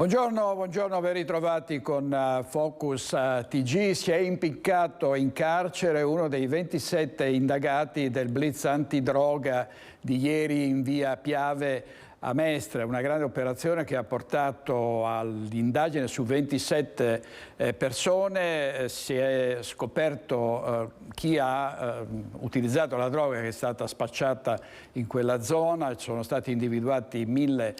Buongiorno, ben ritrovati con Focus TG. Si è impiccato in carcere uno dei 27 indagati del blitz antidroga di ieri in via Piave a Mestre, una grande operazione che ha portato all'indagine su 27 persone. Si è scoperto chi ha utilizzato la droga che è stata spacciata in quella zona, sono stati individuati 1000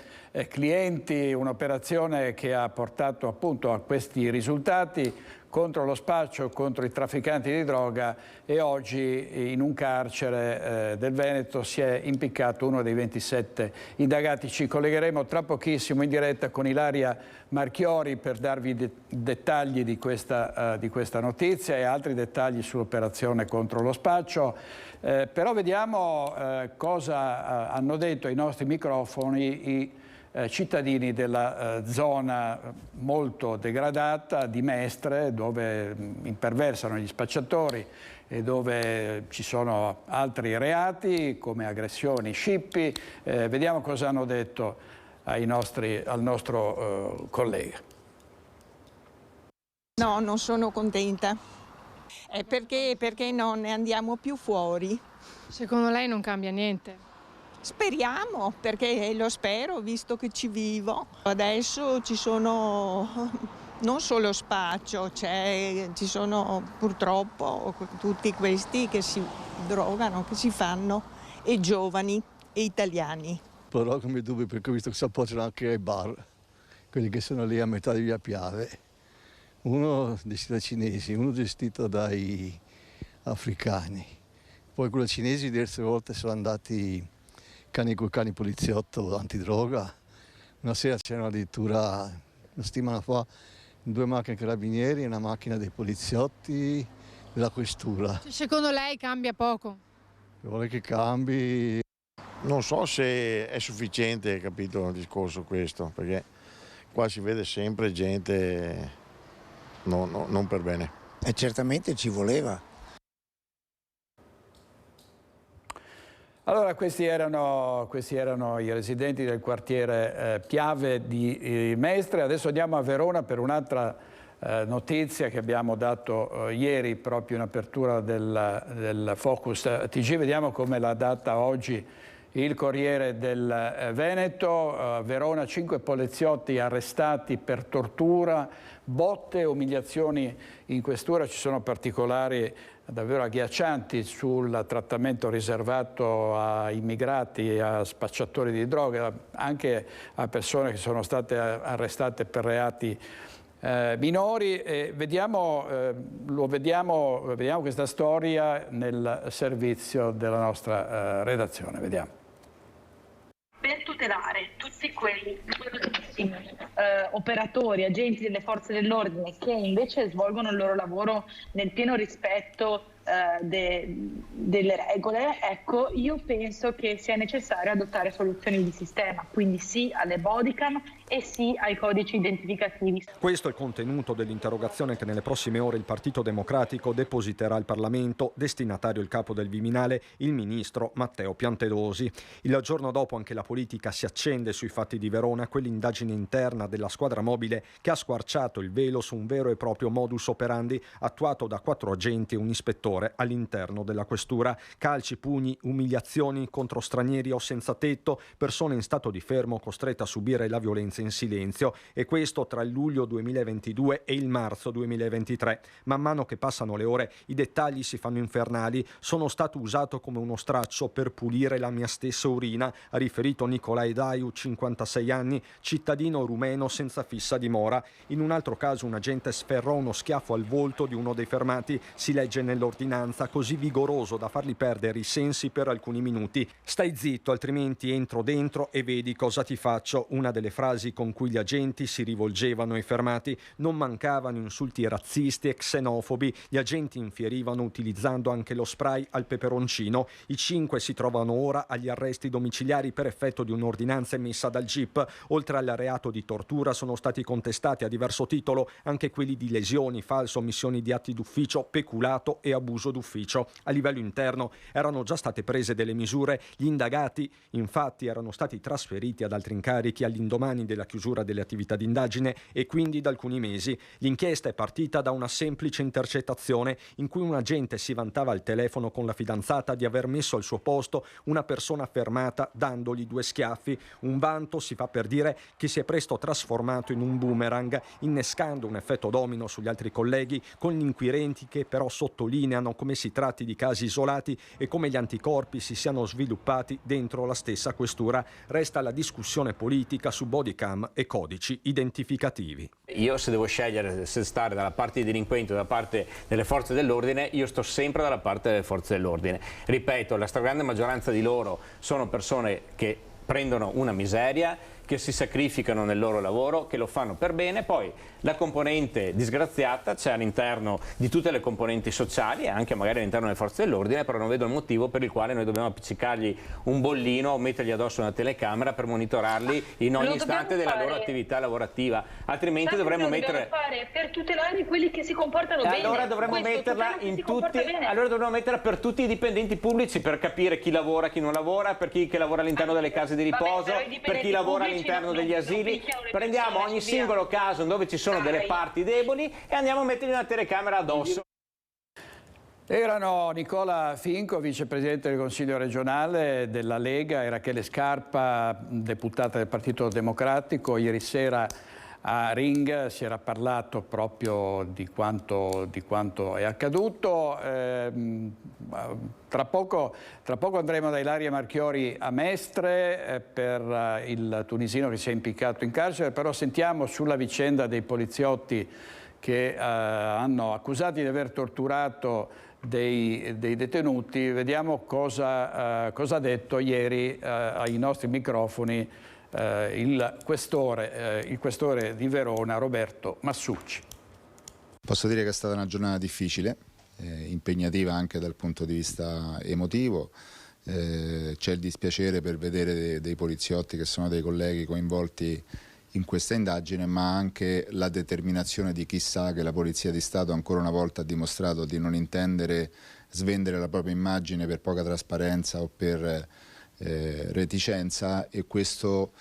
clienti, un'operazione che ha portato appunto a questi risultati contro lo spaccio, contro i trafficanti di droga, e oggi in un carcere del Veneto si è impiccato uno dei 27 indagati. Ci collegheremo tra pochissimo in diretta con Ilaria Marchiori per darvi dettagli di questa notizia e altri dettagli sull'operazione contro lo spaccio. Però vediamo cosa hanno detto ai nostri microfoni i cittadini della zona molto degradata di Mestre, dove imperversano gli spacciatori e dove ci sono altri reati come aggressioni, scippi. Vediamo cosa hanno detto al nostro collega. No, non sono contenta. Perché non ne andiamo più fuori. Secondo lei non cambia niente? Speriamo, perché lo spero, visto che ci vivo. Adesso ci sono non solo spaccio, ci sono purtroppo tutti questi che si drogano, che si fanno, e giovani e italiani. Però come dubbi, perché ho visto che si appoggiano anche ai bar, quelli che sono lì a metà di via Piave. Uno gestito dai cinesi, uno gestito dai africani. Poi quello cinesi diverse volte sono andati cani con cani poliziotto antidroga. Una sera c'erano addirittura, una settimana fa, 2 macchine carabinieri e una macchina dei poliziotti della questura. Secondo lei cambia poco? Vuole che cambi. Non so se è sufficiente, capito, il discorso questo, perché qua si vede sempre gente non per bene. E certamente ci voleva. Allora, questi erano i residenti del quartiere Piave di Mestre. Adesso andiamo a Verona per un'altra notizia che abbiamo dato ieri proprio in apertura del Focus TG. Vediamo come l'ha data oggi il Corriere del Veneto. Verona, 5 poliziotti arrestati per tortura, botte, umiliazioni in questura. Ci sono particolari davvero agghiaccianti sul trattamento riservato a immigrati e a spacciatori di droga, anche a persone che sono state arrestate per reati minori. Vediamo questa storia nel servizio della nostra redazione. Vediamo. Per tutelare tutti quei operatori, agenti delle forze dell'ordine che invece svolgono il loro lavoro nel pieno rispetto delle regole, ecco, io penso che sia necessario adottare soluzioni di sistema, quindi sì alle bodycam e sì ai codici identificativi. Questo è il contenuto dell'interrogazione che nelle prossime ore il Partito Democratico depositerà al Parlamento, destinatario il capo del Viminale, il ministro Matteo Piantedosi. Il giorno dopo anche la politica si accende sui fatti di Verona, quell'indagine interna della squadra mobile che ha squarciato il velo su un vero e proprio modus operandi attuato da 4 agenti e un ispettore all'interno della questura. Calci, pugni, umiliazioni contro stranieri o senza tetto, persone in stato di fermo costrette a subire la violenza in silenzio, e questo tra il luglio 2022 e il marzo 2023. Man mano che passano le ore i dettagli si fanno infernali. Sono stato usato come uno straccio per pulire la mia stessa urina, ha riferito Nicolae Daiu, 56 anni, cittadino rumeno senza fissa dimora. In un altro caso un agente sferrò uno schiaffo al volto di uno dei fermati, si legge nell'ordinanza, così vigoroso da fargli perdere i sensi per alcuni minuti. Stai zitto, altrimenti entro dentro e vedi cosa ti faccio. Una delle frasi con cui gli agenti si rivolgevano ai fermati. Non mancavano insulti razzisti e xenofobi. Gli agenti infierivano utilizzando anche lo spray al peperoncino. I 5 si trovano ora agli arresti domiciliari per effetto di un'ordinanza emessa dal GIP. Oltre al reato di tortura sono stati contestati a diverso titolo anche quelli di lesioni, falso, omissioni di atti d'ufficio, peculato e abuso d'ufficio. A livello interno erano già state prese delle misure. Gli indagati infatti erano stati trasferiti ad altri incarichi all'indomani della chiusura delle attività di indagine e quindi da alcuni mesi. L'inchiesta è partita da una semplice intercettazione in cui un agente si vantava al telefono con la fidanzata di aver messo al suo posto una persona fermata dandogli 2 schiaffi. Un vanto, si fa per dire, che si è presto trasformato in un boomerang, innescando un effetto domino sugli altri colleghi, con gli inquirenti che però sottolineano come si tratti di casi isolati e come gli anticorpi si siano sviluppati dentro la stessa questura. Resta la discussione politica su bodycam e codici identificativi. Io, se devo scegliere se stare dalla parte dei delinquenti o dalla parte delle forze dell'ordine, io sto sempre dalla parte delle forze dell'ordine. Ripeto, la stragrande maggioranza di loro sono persone che prendono una miseria, che si sacrificano nel loro lavoro, che lo fanno per bene. Poi la componente disgraziata c'è all'interno di tutte le componenti sociali e anche magari all'interno delle forze dell'ordine, però non vedo il motivo per il quale noi dobbiamo appiccicargli un bollino o mettergli addosso una telecamera per monitorarli in ogni istante della loro attività lavorativa, altrimenti dovremmo mettere... fare per tutelare quelli che si comportano bene. Allora dovremmo metterla in tutti, allora dovremmo metterla per tutti i dipendenti pubblici, per capire chi lavora, chi non lavora, per chi che lavora all'interno delle case di riposo, per chi lavora all'interno degli asili. Prendiamo ogni singolo caso dove ci sono delle parti deboli e andiamo a mettergli una telecamera addosso. Erano Nicola Finco, vicepresidente del Consiglio regionale della Lega, e Rachele Scarpa, deputata del Partito Democratico. Ieri sera a Ring si era parlato proprio di quanto è accaduto. Tra poco andremo da Ilaria Marchiori a Mestre per il tunisino che si è impiccato in carcere, però sentiamo sulla vicenda dei poliziotti che hanno accusati di aver torturato dei detenuti. Vediamo cosa ha detto ieri ai nostri microfoni il questore di Verona, Roberto Massucci. Posso dire che è stata una giornata difficile, impegnativa anche dal punto di vista emotivo. C'è il dispiacere per vedere dei poliziotti che sono dei colleghi coinvolti in questa indagine, ma anche la determinazione di chi sa che la Polizia di Stato ancora una volta ha dimostrato di non intendere svendere la propria immagine per poca trasparenza o per reticenza, e questo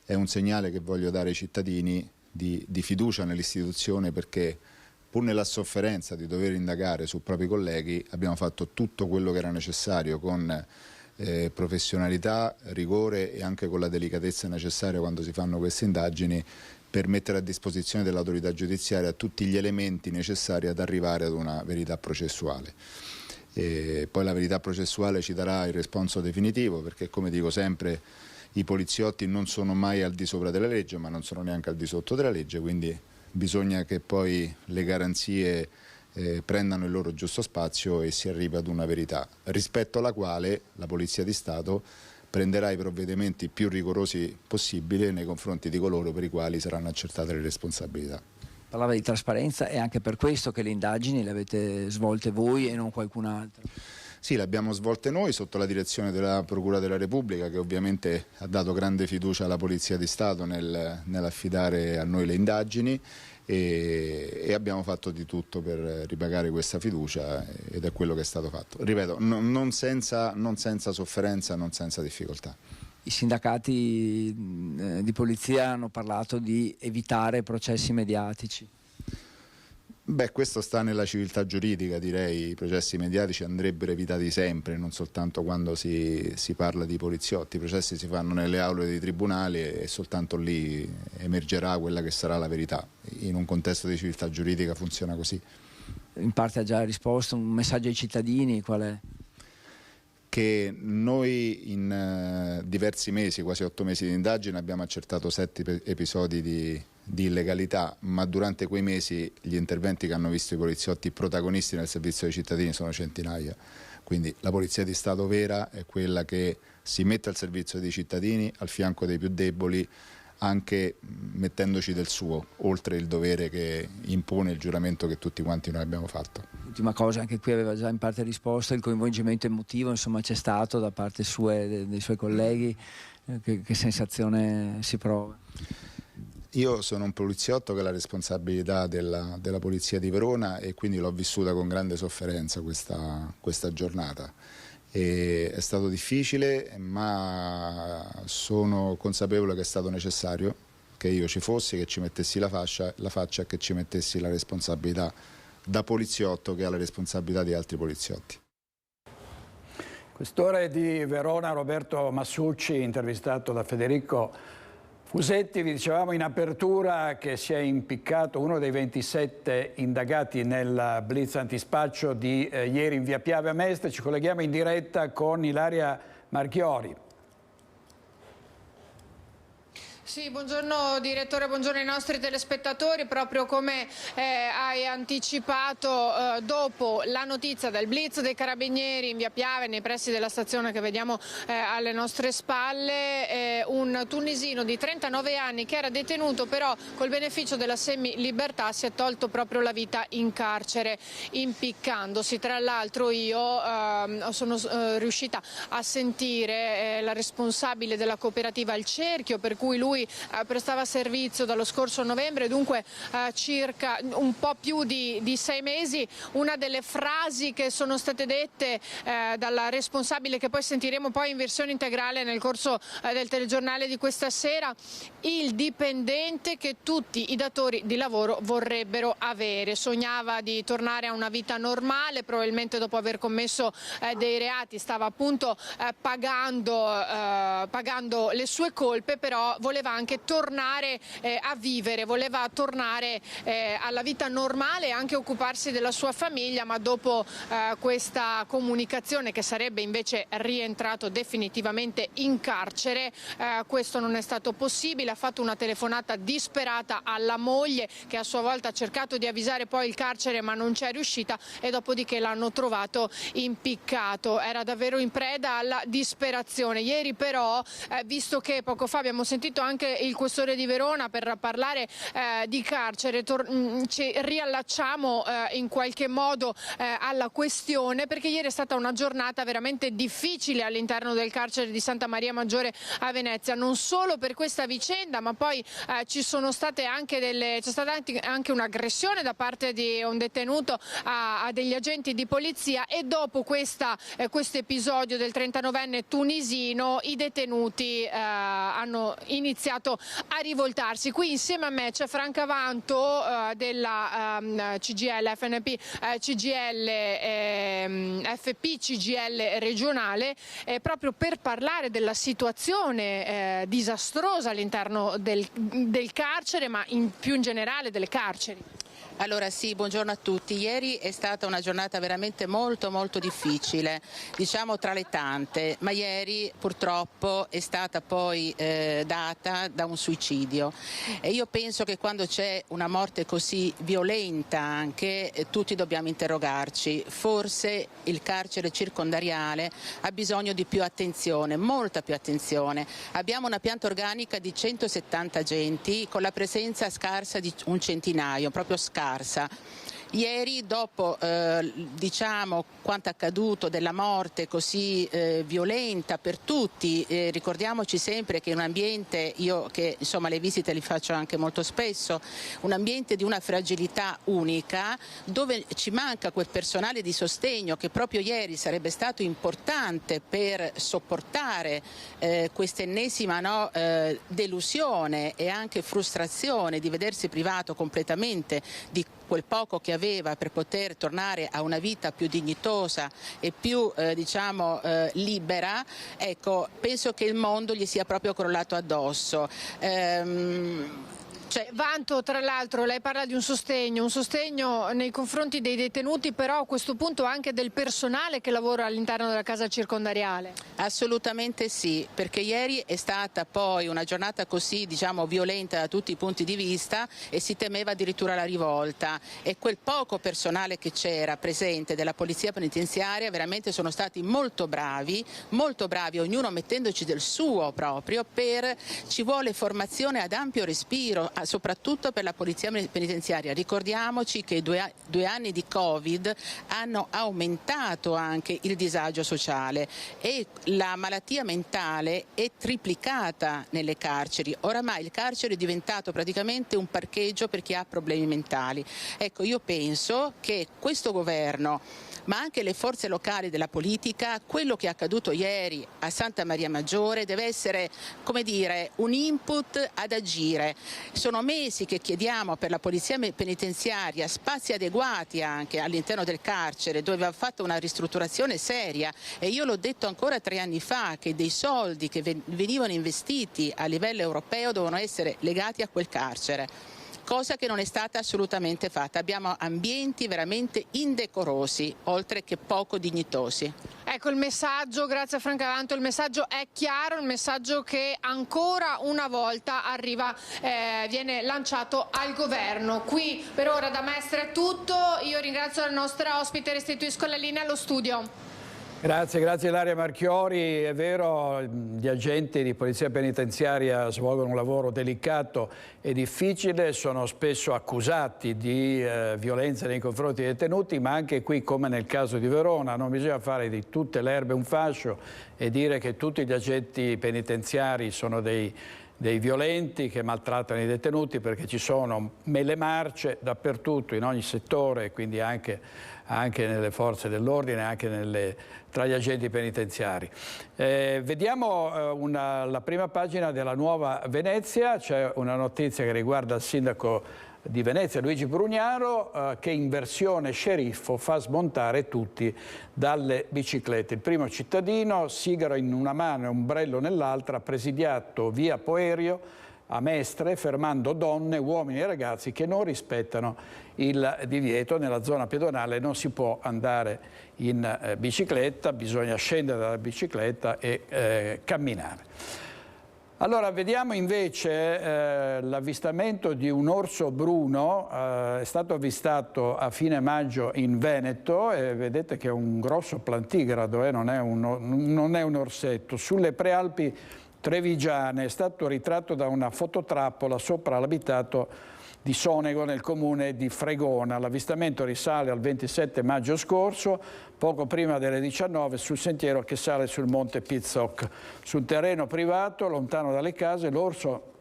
è un segnale che voglio dare ai cittadini di fiducia nell'istituzione, perché pur nella sofferenza di dover indagare su propri colleghi abbiamo fatto tutto quello che era necessario con professionalità, rigore e anche con la delicatezza necessaria quando si fanno queste indagini, per mettere a disposizione dell'autorità giudiziaria tutti gli elementi necessari ad arrivare ad una verità processuale. E poi la verità processuale ci darà il responso definitivo, perché, come dico sempre, i poliziotti non sono mai al di sopra della legge, ma non sono neanche al di sotto della legge, quindi bisogna che poi le garanzie prendano il loro giusto spazio e si arrivi ad una verità, rispetto alla quale la Polizia di Stato prenderà i provvedimenti più rigorosi possibili nei confronti di coloro per i quali saranno accertate le responsabilità. Parlava di trasparenza, è anche per questo che le indagini le avete svolte voi e non qualcun altro. Sì, le abbiamo svolte noi sotto la direzione della Procura della Repubblica, che ovviamente ha dato grande fiducia alla Polizia di Stato nell'affidare a noi le indagini, e abbiamo fatto di tutto per ripagare questa fiducia, ed è quello che è stato fatto. Ripeto, non senza sofferenza, non senza difficoltà. I sindacati di polizia hanno parlato di evitare processi mediatici. Beh, questo sta nella civiltà giuridica, direi. I processi mediatici andrebbero evitati sempre, non soltanto quando si parla di poliziotti. I processi si fanno nelle aule dei tribunali e soltanto lì emergerà quella che sarà la verità. In un contesto di civiltà giuridica funziona così. In parte ha già risposto, un messaggio ai cittadini qual è? Che noi in diversi mesi, quasi 8 mesi di indagine, abbiamo accertato 7 episodi di illegalità, ma durante quei mesi gli interventi che hanno visto i poliziotti protagonisti nel servizio ai cittadini sono centinaia. Quindi la Polizia di Stato vera è quella che si mette al servizio dei cittadini, al fianco dei più deboli, anche mettendoci del suo, oltre il dovere che impone il giuramento che tutti quanti noi abbiamo fatto. Ultima cosa, anche qui aveva già in parte risposto, il coinvolgimento emotivo insomma c'è stato da parte dei suoi colleghi, che sensazione si prova? Io sono un poliziotto che ha la responsabilità della Polizia di Verona, e quindi l'ho vissuta con grande sofferenza questa giornata. È stato difficile, ma sono consapevole che è stato necessario, che io ci fossi, che ci mettessi la faccia e che ci mettessi la responsabilità da poliziotto, che ha la responsabilità di altri poliziotti. Questore di Verona, Roberto Massucci, intervistato da Federico Fusetti. Vi dicevamo in apertura che si è impiccato uno dei 27 indagati nel blitz antispaccio di ieri in via Piave a Mestre. Ci colleghiamo in diretta con Ilaria Marchiori. Sì, buongiorno direttore, buongiorno ai nostri telespettatori. Proprio come hai anticipato, dopo la notizia del blitz dei carabinieri in via Piave, nei pressi della stazione che vediamo alle nostre spalle, un tunisino di 39 anni che era detenuto, però col beneficio della semilibertà si è tolto proprio la vita in carcere impiccandosi. Tra l'altro io sono riuscita a sentire la responsabile della cooperativa Il Cerchio, per cui lui prestava servizio dallo scorso novembre, dunque circa un po' più di 6 mesi. Una delle frasi che sono state dette dalla responsabile, che poi sentiremo poi in versione integrale nel corso del telegiornale di questa sera: il dipendente che tutti i datori di lavoro vorrebbero avere. Sognava di tornare a una vita normale, probabilmente dopo aver commesso dei reati stava appunto pagando le sue colpe, però voleva anche tornare a vivere, voleva tornare alla vita normale e anche occuparsi della sua famiglia, ma dopo questa comunicazione che sarebbe invece rientrato definitivamente in carcere, questo non è stato possibile. Ha fatto una telefonata disperata alla moglie, che a sua volta ha cercato di avvisare poi il carcere ma non c'è riuscita, e dopodiché l'hanno trovato impiccato. Era davvero in preda alla disperazione. Ieri però, visto che poco fa abbiamo sentito anche il questore di Verona per parlare di carcere, ci riallacciamo in qualche modo alla questione, perché ieri è stata una giornata veramente difficile all'interno del carcere di Santa Maria Maggiore a Venezia, non solo per questa vicenda, ma poi c'è stata anche un'aggressione da parte di un detenuto a degli agenti di polizia, e dopo questo episodio del 39enne tunisino i detenuti hanno iniziato a rivoltarsi. Qui insieme a me c'è Franca Vanto della CGIL, FNP CGIL, FP CGIL regionale, proprio per parlare della situazione disastrosa all'interno del carcere, ma più in generale delle carceri. Allora sì, buongiorno a tutti. Ieri è stata una giornata veramente molto difficile, diciamo tra le tante, ma ieri purtroppo è stata poi data da un suicidio, e io penso che quando c'è una morte così violenta anche tutti dobbiamo interrogarci. Forse il carcere circondariale ha bisogno di più attenzione, molta più attenzione. Abbiamo una pianta organica di 170 agenti con la presenza scarsa di un centinaio, proprio scarsa. Ieri, dopo diciamo quanto accaduto, della morte così violenta per tutti, ricordiamoci sempre che in un ambiente, io che insomma le visite li faccio anche molto spesso, un ambiente di una fragilità unica, dove ci manca quel personale di sostegno che proprio ieri sarebbe stato importante per sopportare questa ennesima delusione e anche frustrazione di vedersi privato completamente di quel poco che aveva per poter tornare a una vita più dignitosa e più libera. Ecco, penso che il mondo gli sia proprio crollato addosso. Vanto, tra l'altro lei parla di un sostegno nei confronti dei detenuti, però a questo punto anche del personale che lavora all'interno della casa circondariale. Assolutamente sì, perché ieri è stata poi una giornata così violenta da tutti i punti di vista e si temeva addirittura la rivolta, e quel poco personale che c'era presente della polizia penitenziaria veramente sono stati molto bravi, ognuno mettendoci del suo proprio, ci vuole formazione ad ampio respiro, soprattutto per la polizia penitenziaria. Ricordiamoci che due anni di Covid hanno aumentato anche il disagio sociale e la malattia mentale è triplicata nelle carceri. Oramai il carcere è diventato praticamente un parcheggio per chi ha problemi mentali. Ecco, io penso che questo governo, ma anche le forze locali della politica, quello che è accaduto ieri a Santa Maria Maggiore deve essere, come dire, un input ad agire. Sono mesi che chiediamo per la polizia penitenziaria spazi adeguati anche all'interno del carcere, dove va fatta una ristrutturazione seria, e io l'ho detto ancora 3 anni fa che dei soldi che venivano investiti a livello europeo dovevano essere legati a quel carcere, cosa che non è stata assolutamente fatta. Abbiamo ambienti veramente indecorosi, oltre che poco dignitosi. Ecco il messaggio, grazie a Franca Avanto, il messaggio è chiaro, il messaggio che ancora una volta arriva, viene lanciato al governo. Qui per ora da Mestre è tutto, io ringrazio la nostra ospite e restituisco la linea allo studio. Grazie Ilaria Marchiori. È vero, gli agenti di polizia penitenziaria svolgono un lavoro delicato e difficile, sono spesso accusati di violenza nei confronti dei detenuti, ma anche qui, come nel caso di Verona, non bisogna fare di tutte le erbe un fascio e dire che tutti gli agenti penitenziari sono dei violenti che maltrattano i detenuti, perché ci sono mele marce dappertutto, in ogni settore, quindi anche nelle forze dell'ordine, anche tra gli agenti penitenziari. Vediamo la prima pagina della Nuova Venezia, c'è una notizia che riguarda il sindaco di Venezia, Luigi Brugnaro, che in versione sceriffo fa smontare tutti dalle biciclette. Il primo cittadino, sigaro in una mano e ombrello nell'altra, presidiato via Poerio a Mestre, fermando donne, uomini e ragazzi che non rispettano il divieto. Nella zona pedonale non si può andare in bicicletta, bisogna scendere dalla bicicletta e camminare. Allora, vediamo invece l'avvistamento di un orso bruno, è stato avvistato a fine maggio in Veneto, e vedete che è un grosso plantigrado, non è un orsetto. Sulle prealpi trevigiane è stato ritratto da una fototrappola sopra l'abitato di Sonego nel comune di Fregona. L'avvistamento risale al 27 maggio scorso, poco prima delle 19, sul sentiero che sale sul monte Pizzoc. Sul terreno privato, lontano dalle case, l'orso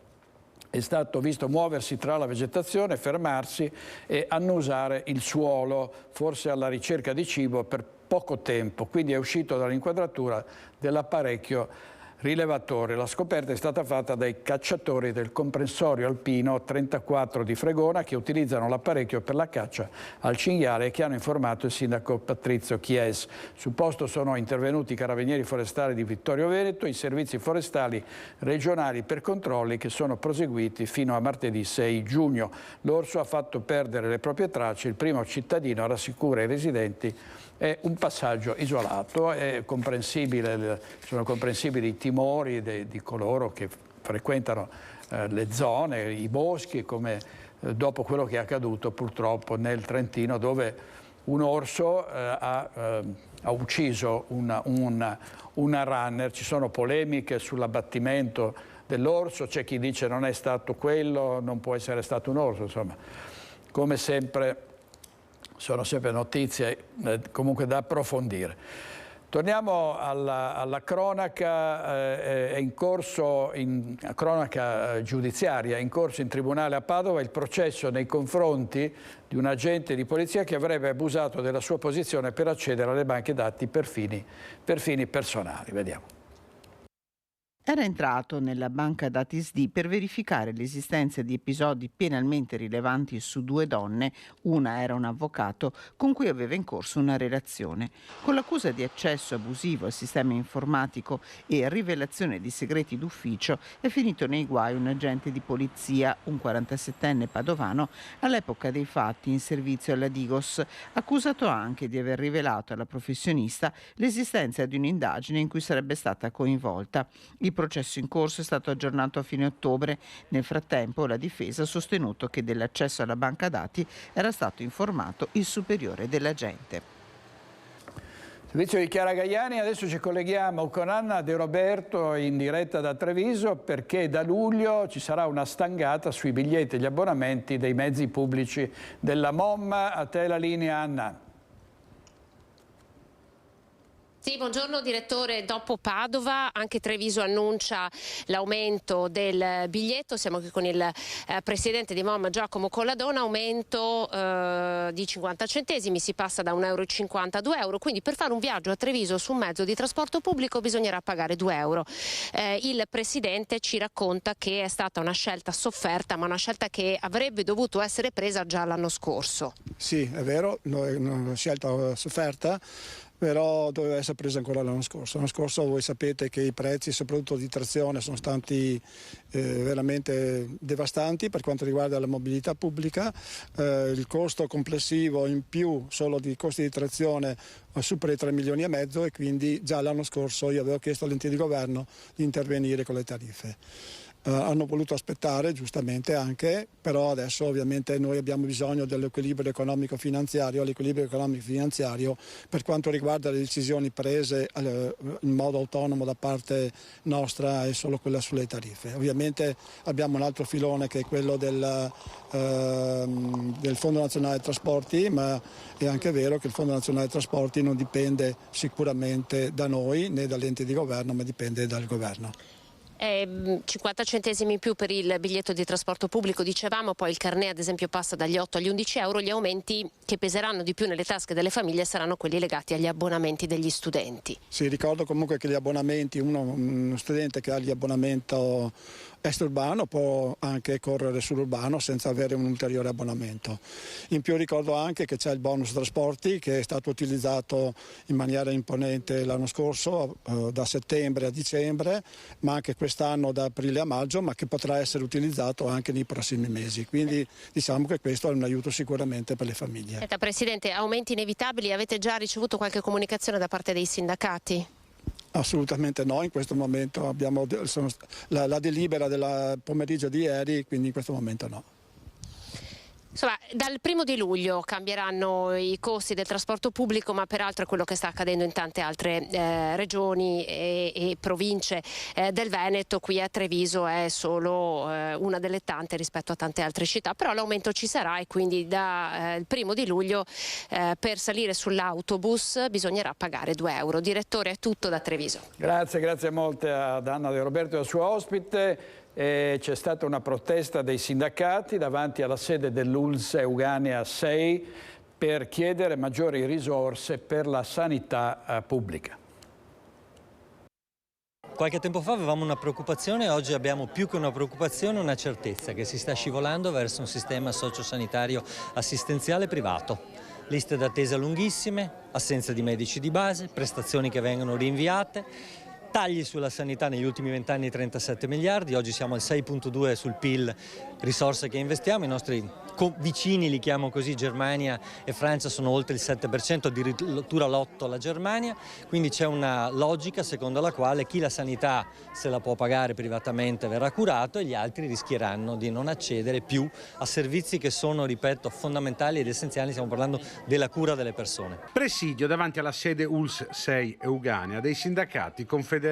è stato visto muoversi tra la vegetazione, fermarsi e annusare il suolo, forse alla ricerca di cibo, per poco tempo. Quindi è uscito dall'inquadratura dell'apparecchio rilevatore. La scoperta è stata fatta dai cacciatori del comprensorio alpino 34 di Fregona, che utilizzano l'apparecchio per la caccia al cinghiale e che hanno informato il sindaco Patrizio Chies. Sul posto sono intervenuti i carabinieri forestali di Vittorio Veneto, i servizi forestali regionali per controlli che sono proseguiti fino a martedì 6 giugno. L'orso ha fatto perdere le proprie tracce. Il primo cittadino rassicura i residenti: è un passaggio isolato, è comprensibile, sono comprensibili i timori di coloro che frequentano le zone, i boschi, come dopo quello che è accaduto purtroppo nel Trentino, dove un orso ha ucciso una runner. Ci sono polemiche sull'abbattimento dell'orso, c'è chi dice non è stato quello, non può essere stato un orso, insomma, come sempre. Sono sempre notizie comunque da approfondire. Torniamo alla cronaca, è in corso, cronaca giudiziaria, è in corso in tribunale a Padova il processo nei confronti di un agente di polizia che avrebbe abusato della sua posizione per accedere alle banche dati per fini personali. Vediamo. Era entrato nella banca dati SD per verificare l'esistenza di episodi penalmente rilevanti su 2 donne, una era un avvocato, con cui aveva in corso una relazione. Con l'accusa di accesso abusivo al sistema informatico e rivelazione di segreti d'ufficio è finito nei guai un agente di polizia, un 47enne padovano, all'epoca dei fatti in servizio alla Digos, accusato anche di aver rivelato alla professionista l'esistenza di un'indagine in cui sarebbe stata coinvolta. Il processo in corso è stato aggiornato a fine ottobre. Nel frattempo la difesa ha sostenuto che dell'accesso alla banca dati era stato informato il superiore dell'agente. Servizio di Chiara Gaiani, adesso ci colleghiamo con Anna De Roberto in diretta da Treviso perché da luglio ci sarà una stangata sui biglietti e gli abbonamenti dei mezzi pubblici della MOM. A te la linea, Anna. Sì, buongiorno direttore. Dopo Padova anche Treviso annuncia l'aumento del biglietto. Siamo qui con il presidente di MOM Giacomo Colladona, aumento di 50 centesimi, si passa da 1,50 € a 2 euro, quindi per fare un viaggio a Treviso su un mezzo di trasporto pubblico bisognerà pagare 2 euro. Il presidente ci racconta che è stata una scelta sofferta, ma una scelta che avrebbe dovuto essere presa già l'anno scorso. Sì, è vero, è una scelta sofferta, però doveva essere presa ancora l'anno scorso. L'anno scorso voi sapete che i prezzi, soprattutto di trazione, sono stati veramente devastanti per quanto riguarda la mobilità pubblica. Il costo complessivo in più solo di costi di trazione supera i 3,5 milioni e quindi già l'anno scorso io avevo chiesto all'ente di governo di intervenire con le tariffe. Hanno voluto aspettare, giustamente anche, però adesso ovviamente noi abbiamo bisogno dell'equilibrio economico-finanziario. L'equilibrio economico-finanziario per quanto riguarda le decisioni prese in modo autonomo da parte nostra è solo quella sulle tariffe. Ovviamente abbiamo un altro filone che è quello del Fondo Nazionale Trasporti, ma è anche vero che il Fondo Nazionale Trasporti non dipende sicuramente da noi né dall'ente di governo, ma dipende dal governo. 50 centesimi in più per il biglietto di trasporto pubblico, dicevamo, poi il carnet ad esempio passa dagli 8 agli 11 euro, gli aumenti che peseranno di più nelle tasche delle famiglie saranno quelli legati agli abbonamenti degli studenti. Sì, ricordo comunque che gli abbonamenti, uno studente che ha l'abbonamento extraurbano può anche correre sull'urbano senza avere un ulteriore abbonamento. In più ricordo anche che c'è il bonus trasporti che è stato utilizzato in maniera imponente l'anno scorso, da settembre a dicembre, ma anche quest'anno da aprile a maggio, ma che potrà essere utilizzato anche nei prossimi mesi. Quindi diciamo che questo è un aiuto sicuramente per le famiglie. Senta, Presidente, aumenti inevitabili, avete già ricevuto qualche comunicazione da parte dei sindacati? Assolutamente no, in questo momento abbiamo la delibera del pomeriggio di ieri, quindi in questo momento no. Insomma, dal 1° di luglio cambieranno i costi del trasporto pubblico, ma peraltro è quello che sta accadendo in tante altre regioni e province del Veneto. Qui a Treviso è solo una delle tante rispetto a tante altre città, però l'aumento ci sarà e quindi dal 1° di luglio per salire sull'autobus bisognerà pagare 2 euro. Direttore, è tutto da Treviso. Grazie molte ad Anna De Roberto e al suo ospite. C'è stata una protesta dei sindacati davanti alla sede dell'ULSS Euganea 6 per chiedere maggiori risorse per la sanità pubblica. Qualche tempo fa avevamo una preoccupazione, oggi abbiamo più che una preoccupazione, una certezza che si sta scivolando verso un sistema sociosanitario assistenziale privato. Liste d'attesa lunghissime, assenza di medici di base, prestazioni che vengono rinviate. Tagli sulla sanità negli ultimi 20 anni 37 miliardi, oggi siamo al 6,2 sul PIL, risorse che investiamo, i nostri vicini, li chiamo così, Germania e Francia, sono oltre il 7%, addirittura l'8% la Germania, quindi c'è una logica secondo la quale chi la sanità se la può pagare privatamente verrà curato e gli altri rischieranno di non accedere più a servizi che sono, ripeto, fondamentali ed essenziali, stiamo parlando della cura delle persone. Presidio davanti alla sede ULSS 6 Euganea dei sindacati confederali,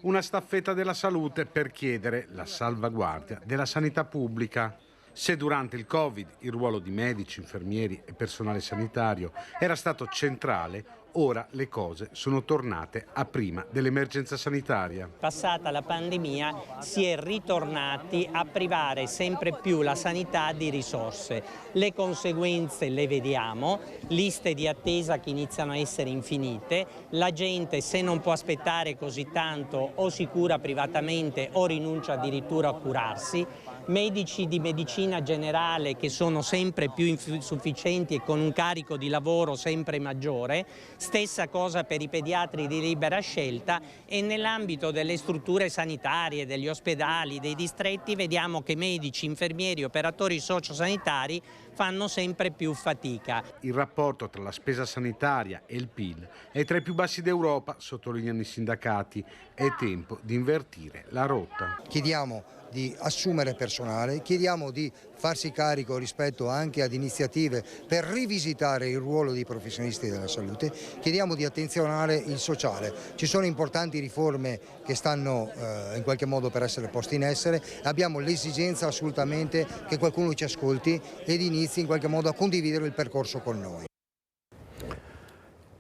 una staffetta della salute per chiedere la salvaguardia della sanità pubblica. Se durante il Covid il ruolo di medici, infermieri e personale sanitario era stato centrale, ora le cose sono tornate a prima dell'emergenza sanitaria. Passata la pandemia si è ritornati a privare sempre più la sanità di risorse. Le conseguenze le vediamo, liste di attesa che iniziano a essere infinite, la gente se non può aspettare così tanto o si cura privatamente o rinuncia addirittura a curarsi, medici di medicina generale che sono sempre più insufficienti e con un carico di lavoro sempre maggiore, stessa cosa per i pediatri di libera scelta e nell'ambito delle strutture sanitarie, degli ospedali, dei distretti vediamo che medici, infermieri, operatori sociosanitari fanno sempre più fatica. Il rapporto tra la spesa sanitaria e il PIL è tra i più bassi d'Europa, sottolineano i sindacati. È tempo di invertire la rotta. Chiediamo di assumere personale, chiediamo di farsi carico rispetto anche ad iniziative per rivisitare il ruolo dei professionisti della salute, chiediamo di attenzionare il sociale. Ci sono importanti riforme che stanno in qualche modo per essere poste in essere, abbiamo l'esigenza assolutamente che qualcuno ci ascolti ed inizi in qualche modo a condividere il percorso con noi.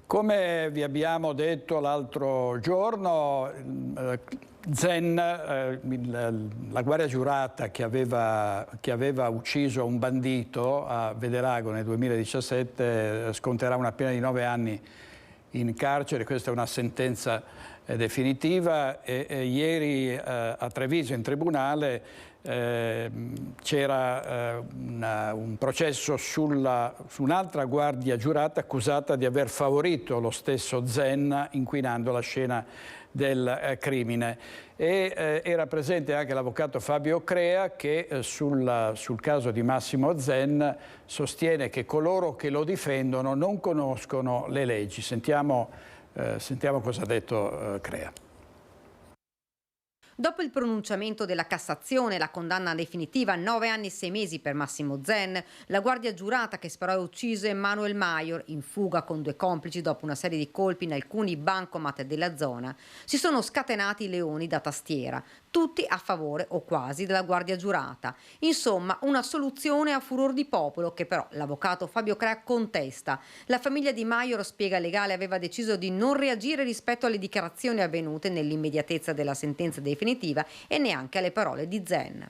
Come vi abbiamo detto l'altro giorno, Zen, la guardia giurata che aveva ucciso un bandito a Vederago nel 2017, sconterà una pena di 9 anni in carcere. Questa è una sentenza definitiva e ieri a Treviso in tribunale c'era un processo su un'altra guardia giurata accusata di aver favorito lo stesso Zen inquinando la scena del crimine. E era presente anche l'avvocato Fabio Crea che sul caso di Massimo Zen sostiene che coloro che lo difendono non conoscono le leggi. Sentiamo cosa ha detto Crea. Dopo il pronunciamento della Cassazione e la condanna definitiva a 9 anni e 6 mesi per Massimo Zen, la guardia giurata che sparò e uccise Manuel Maior, in fuga con 2 complici dopo una serie di colpi in alcuni bancomat della zona, si sono scatenati i leoni da tastiera, tutti a favore o quasi della guardia giurata. Insomma, una soluzione a furor di popolo che però l'avvocato Fabio Crea contesta. La famiglia di Maior, spiega legale, aveva deciso di non reagire rispetto alle dichiarazioni avvenute nell'immediatezza della sentenza definitiva e neanche alle parole di Zen.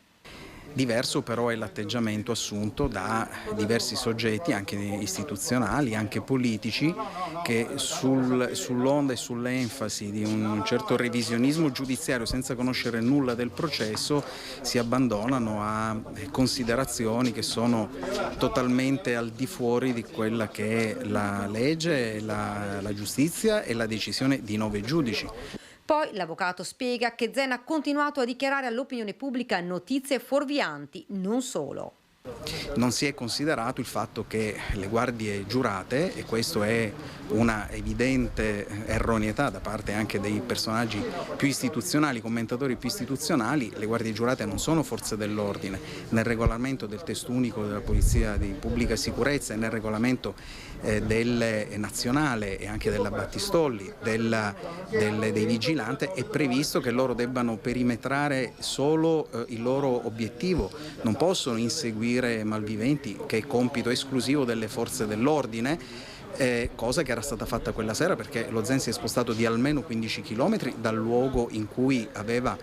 Diverso però è l'atteggiamento assunto da diversi soggetti, anche istituzionali, anche politici, che sull'onda e sull'enfasi di un certo revisionismo giudiziario senza conoscere nulla del processo si abbandonano a considerazioni che sono totalmente al di fuori di quella che è la legge, la giustizia e la decisione di 9 giudici. Poi l'avvocato spiega che Zen ha continuato a dichiarare all'opinione pubblica notizie fuorvianti, non solo. Non si è considerato il fatto che le guardie giurate, e questo è una evidente erroneità da parte anche dei personaggi più istituzionali, commentatori più istituzionali, le guardie giurate non sono forze dell'ordine. Nel regolamento del testo unico della Polizia di Pubblica Sicurezza e nel regolamento nazionale e anche della Battistolli, dei vigilanti, è previsto che loro debbano perimetrare solo il loro obiettivo, non possono inseguire malviventi, che è compito esclusivo delle forze dell'ordine. Cosa che era stata fatta quella sera, perché lo Zen si è spostato di almeno 15 km dal luogo in cui aveva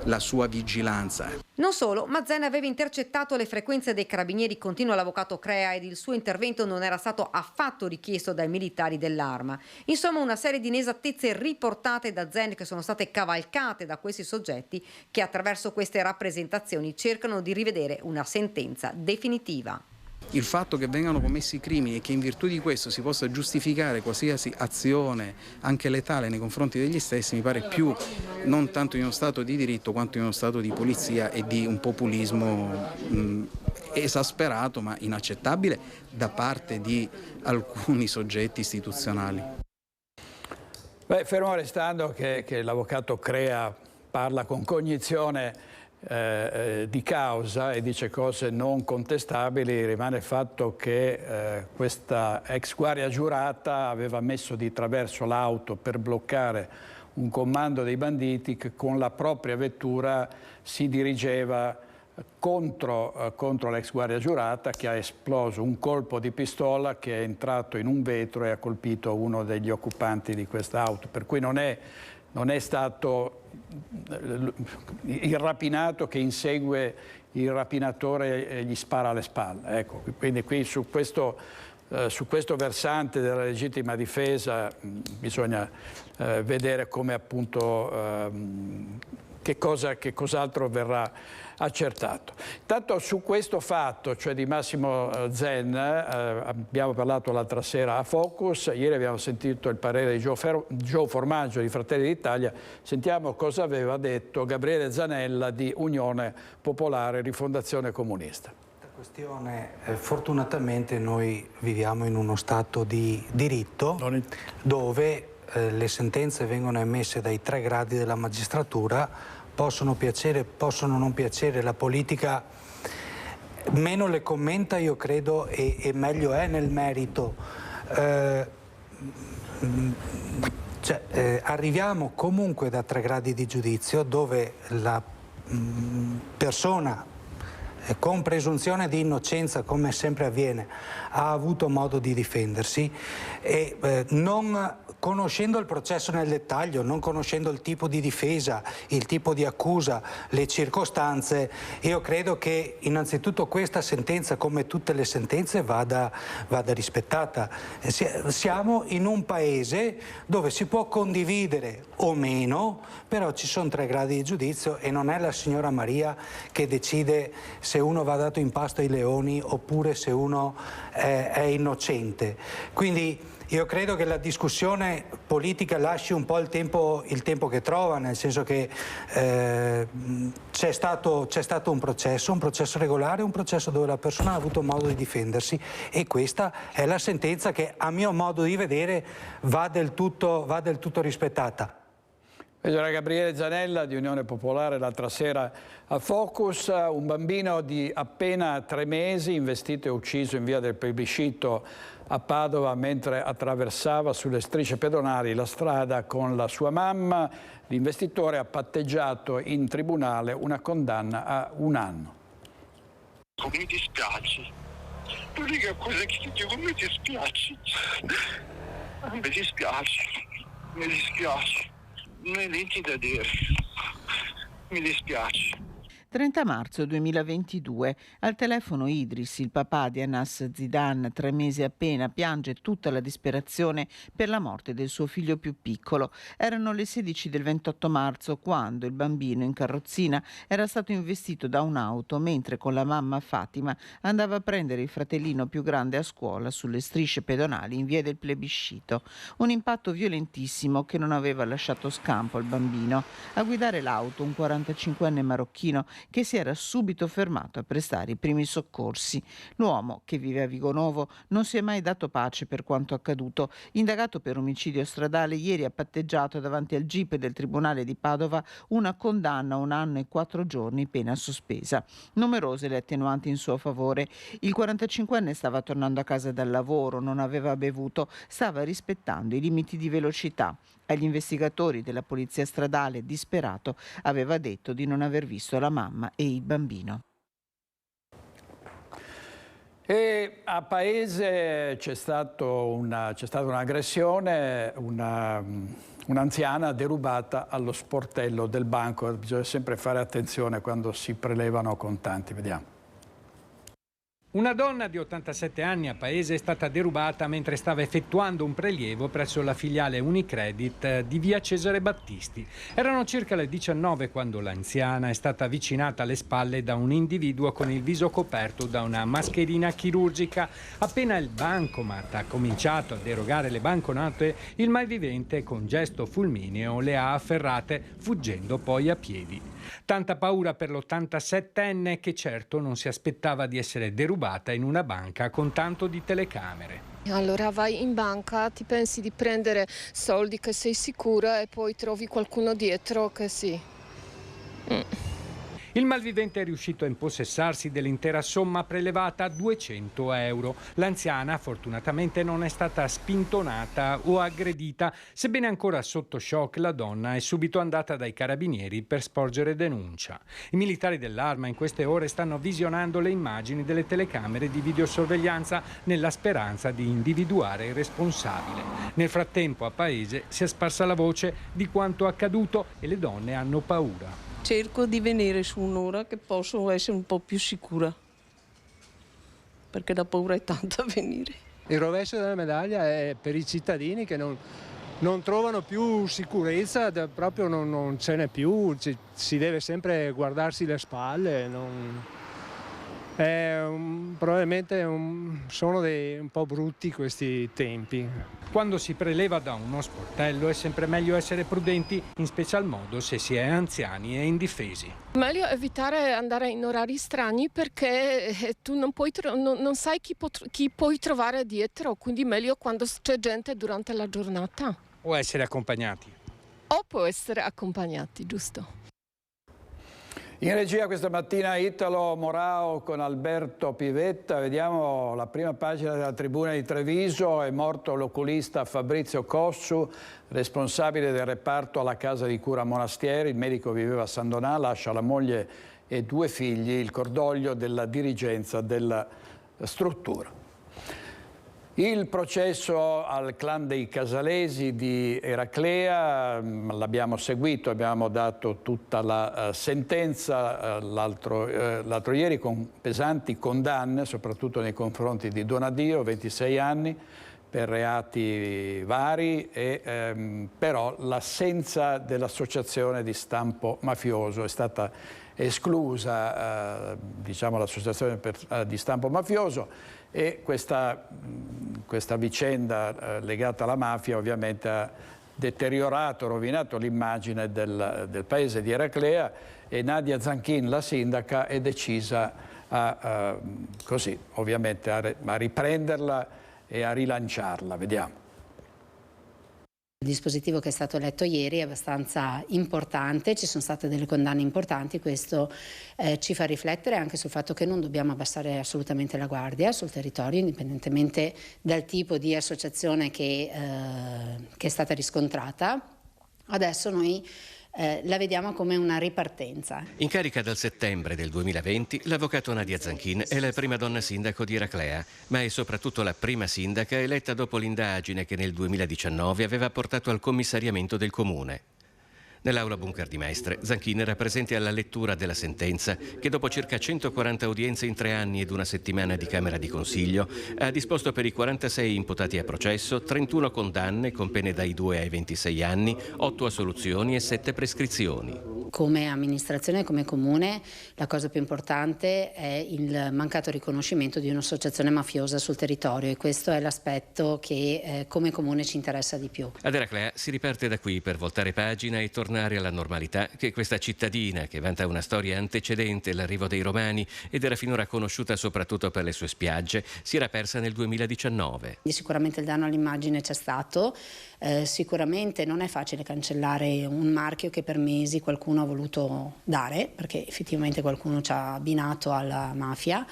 la sua vigilanza. Non solo, ma Zen aveva intercettato le frequenze dei carabinieri, continua l'avvocato Crea, ed il suo intervento non era stato affatto richiesto dai militari dell'Arma. Insomma, una serie di inesattezze riportate da Zen che sono state cavalcate da questi soggetti che attraverso queste rappresentazioni cercano di rivedere una sentenza definitiva. Il fatto che vengano commessi crimini e che in virtù di questo si possa giustificare qualsiasi azione, anche letale, nei confronti degli stessi, mi pare più non tanto in uno stato di diritto quanto in uno stato di polizia e di un populismo esasperato ma inaccettabile da parte di alcuni soggetti istituzionali. Fermo restando che l'avvocato Crea parla con cognizione di causa e dice cose non contestabili, rimane il fatto che questa ex guardia giurata aveva messo di traverso l'auto per bloccare un comando dei banditi che con la propria vettura si dirigeva contro l'ex guardia giurata, che ha esploso un colpo di pistola che è entrato in un vetro e ha colpito uno degli occupanti di questa auto, per cui non è stato il rapinato che insegue il rapinatore e gli spara alle spalle. Ecco, quindi qui su questo versante della legittima difesa bisogna vedere come appunto che cos'altro verrà accertato. Intanto su questo fatto, cioè di Massimo Zen, abbiamo parlato l'altra sera a Focus, ieri abbiamo sentito il parere di Gio Formaggio di Fratelli d'Italia, sentiamo cosa aveva detto Gabriele Zanella di Unione Popolare Rifondazione Comunista. Questione, fortunatamente noi viviamo in uno stato di diritto dove le sentenze vengono emesse dai 3 gradi della magistratura, possono piacere, possono non piacere, la politica meno le commenta, io credo, e meglio è nel merito. Arriviamo comunque da 3 gradi di giudizio dove la persona con presunzione di innocenza, come sempre avviene, ha avuto modo di difendersi e non conoscendo il processo nel dettaglio, non conoscendo il tipo di difesa, il tipo di accusa, le circostanze, io credo che innanzitutto questa sentenza, come tutte le sentenze, vada rispettata. Siamo in un paese dove si può condividere o meno, però ci sono 3 gradi di giudizio e non è la signora Maria che decide se uno va dato in pasto ai leoni oppure se uno è innocente. Quindi io credo che la discussione politica lasci un po' il tempo che trova, nel senso che c'è stato un processo regolare, un processo dove la persona ha avuto modo di difendersi e questa è la sentenza che a mio modo di vedere va del tutto rispettata. Era Gabriele Zanella di Unione Popolare l'altra sera a Focus, un bambino di appena 3 mesi investito e ucciso in via del Plebiscito a Padova mentre attraversava sulle strisce pedonali la strada con la sua mamma. L'investitore ha patteggiato in tribunale una condanna a 1 anno. Mi dispiace, l'unica cosa che ti dico, mi dispiace, mi dispiace. Non hai niente da dire, mi dispiace. 30 marzo 2022, al telefono Idris, il papà di Anas Zidan, 3 mesi appena, piange tutta la disperazione per la morte del suo figlio più piccolo. Erano le 16 del 28 marzo quando il bambino in carrozzina era stato investito da un'auto mentre con la mamma Fatima andava a prendere il fratellino più grande a scuola sulle strisce pedonali in via del Plebiscito. Un impatto violentissimo che non aveva lasciato scampo al bambino. A guidare l'auto un 45enne marocchino che si era subito fermato a prestare i primi soccorsi. L'uomo, che vive a Vigonovo, non si è mai dato pace per quanto accaduto. Indagato per omicidio stradale, ieri ha patteggiato davanti al GIP del Tribunale di Padova una condanna a 1 anno e 4 giorni, pena sospesa. Numerose le attenuanti in suo favore. Il 45enne stava tornando a casa dal lavoro, non aveva bevuto, stava rispettando i limiti di velocità. Agli investigatori della polizia stradale, disperato, aveva detto di non aver visto la mamma e il bambino. E a Paese c'è stata un'aggressione, un'anziana derubata allo sportello del banco. Bisogna sempre fare attenzione quando si prelevano contanti. Vediamo. Una donna di 87 anni a Paese è stata derubata mentre stava effettuando un prelievo presso la filiale Unicredit di via Cesare Battisti. Erano circa le 19 quando l'anziana è stata avvicinata alle spalle da un individuo con il viso coperto da una mascherina chirurgica. Appena il bancomat ha cominciato ad erogare le banconote, il malvivente con gesto fulmineo le ha afferrate, fuggendo poi a piedi. Tanta paura per l'87enne che certo non si aspettava di essere derubata in una banca con tanto di telecamere. Allora vai in banca, ti pensi di prendere soldi che sei sicura e poi trovi qualcuno dietro che sì. Il malvivente è riuscito a impossessarsi dell'intera somma prelevata a 200 euro. L'anziana fortunatamente non è stata spintonata o aggredita, sebbene ancora sotto shock la donna è subito andata dai carabinieri per sporgere denuncia. I militari dell'Arma in queste ore stanno visionando le immagini delle telecamere di videosorveglianza nella speranza di individuare il responsabile. Nel frattempo a Paese si è sparsa la voce di quanto accaduto e le donne hanno paura. Cerco di venire su un'ora che posso essere un po' più sicura, perché la paura è tanta a venire. Il rovescio della medaglia è per i cittadini che non trovano più sicurezza, proprio non ce n'è più, si deve sempre guardarsi le spalle. Probabilmente sono un po' brutti questi tempi. Quando si preleva da uno sportello è sempre meglio essere prudenti, in special modo se si è anziani e indifesi. Meglio evitare andare in orari strani perché tu non sai chi puoi trovare dietro, quindi meglio quando c'è gente durante la giornata. O essere accompagnati. O può essere accompagnati, giusto. In regia questa mattina Italo Morao con Alberto Pivetta. Vediamo la prima pagina della Tribuna di Treviso. È morto l'oculista Fabrizio Cossu, responsabile del reparto alla casa di cura Monastieri. Il medico viveva a San Donà, lascia la moglie e 2 figli. Il cordoglio della dirigenza della struttura. Il processo al clan dei Casalesi di Eraclea l'abbiamo seguito, abbiamo dato tutta la sentenza l'altro ieri con pesanti condanne, soprattutto nei confronti di Donadio, 26 anni, per reati vari, però l'assenza dell'associazione di stampo mafioso è stata esclusa, diciamo, l'associazione di stampo mafioso. E questa vicenda legata alla mafia ovviamente ha deteriorato, rovinato l'immagine del paese di Eraclea, e Nadia Zanchin, la sindaca, è decisa così, ovviamente a riprenderla e a rilanciarla. Vediamo. Il dispositivo che è stato letto ieri è abbastanza importante, ci sono state delle condanne importanti, questo ci fa riflettere anche sul fatto che non dobbiamo abbassare assolutamente la guardia sul territorio, indipendentemente dal tipo di associazione che è stata riscontrata. Adesso noi la vediamo come una ripartenza. In carica dal settembre del 2020, l'avvocato Nadia Zanchin è la prima donna sindaco di Eraclea, ma è soprattutto la prima sindaca eletta dopo l'indagine che nel 2019 aveva portato al commissariamento del comune. Nell'aula bunker di Mestre, Zanchin era presente alla lettura della sentenza che, dopo circa 140 udienze in 3 anni ed una settimana di Camera di Consiglio, ha disposto per i 46 imputati a processo 31 condanne con pene dai 2 ai 26 anni, 8 assoluzioni e 7 prescrizioni. Come amministrazione, come comune, la cosa più importante è il mancato riconoscimento di un'associazione mafiosa sul territorio, e questo è l'aspetto che come comune ci interessa di più. Ad Eraclea si riparte da qui per voltare pagina e tornare alla normalità che questa cittadina, che vanta una storia antecedente l'arrivo dei Romani ed era finora conosciuta soprattutto per le sue spiagge, si era persa nel 2019. Sicuramente il danno all'immagine c'è stato, sicuramente non è facile cancellare un marchio che per mesi qualcuno ha voluto dare, perché effettivamente qualcuno ci ha abbinato alla mafia.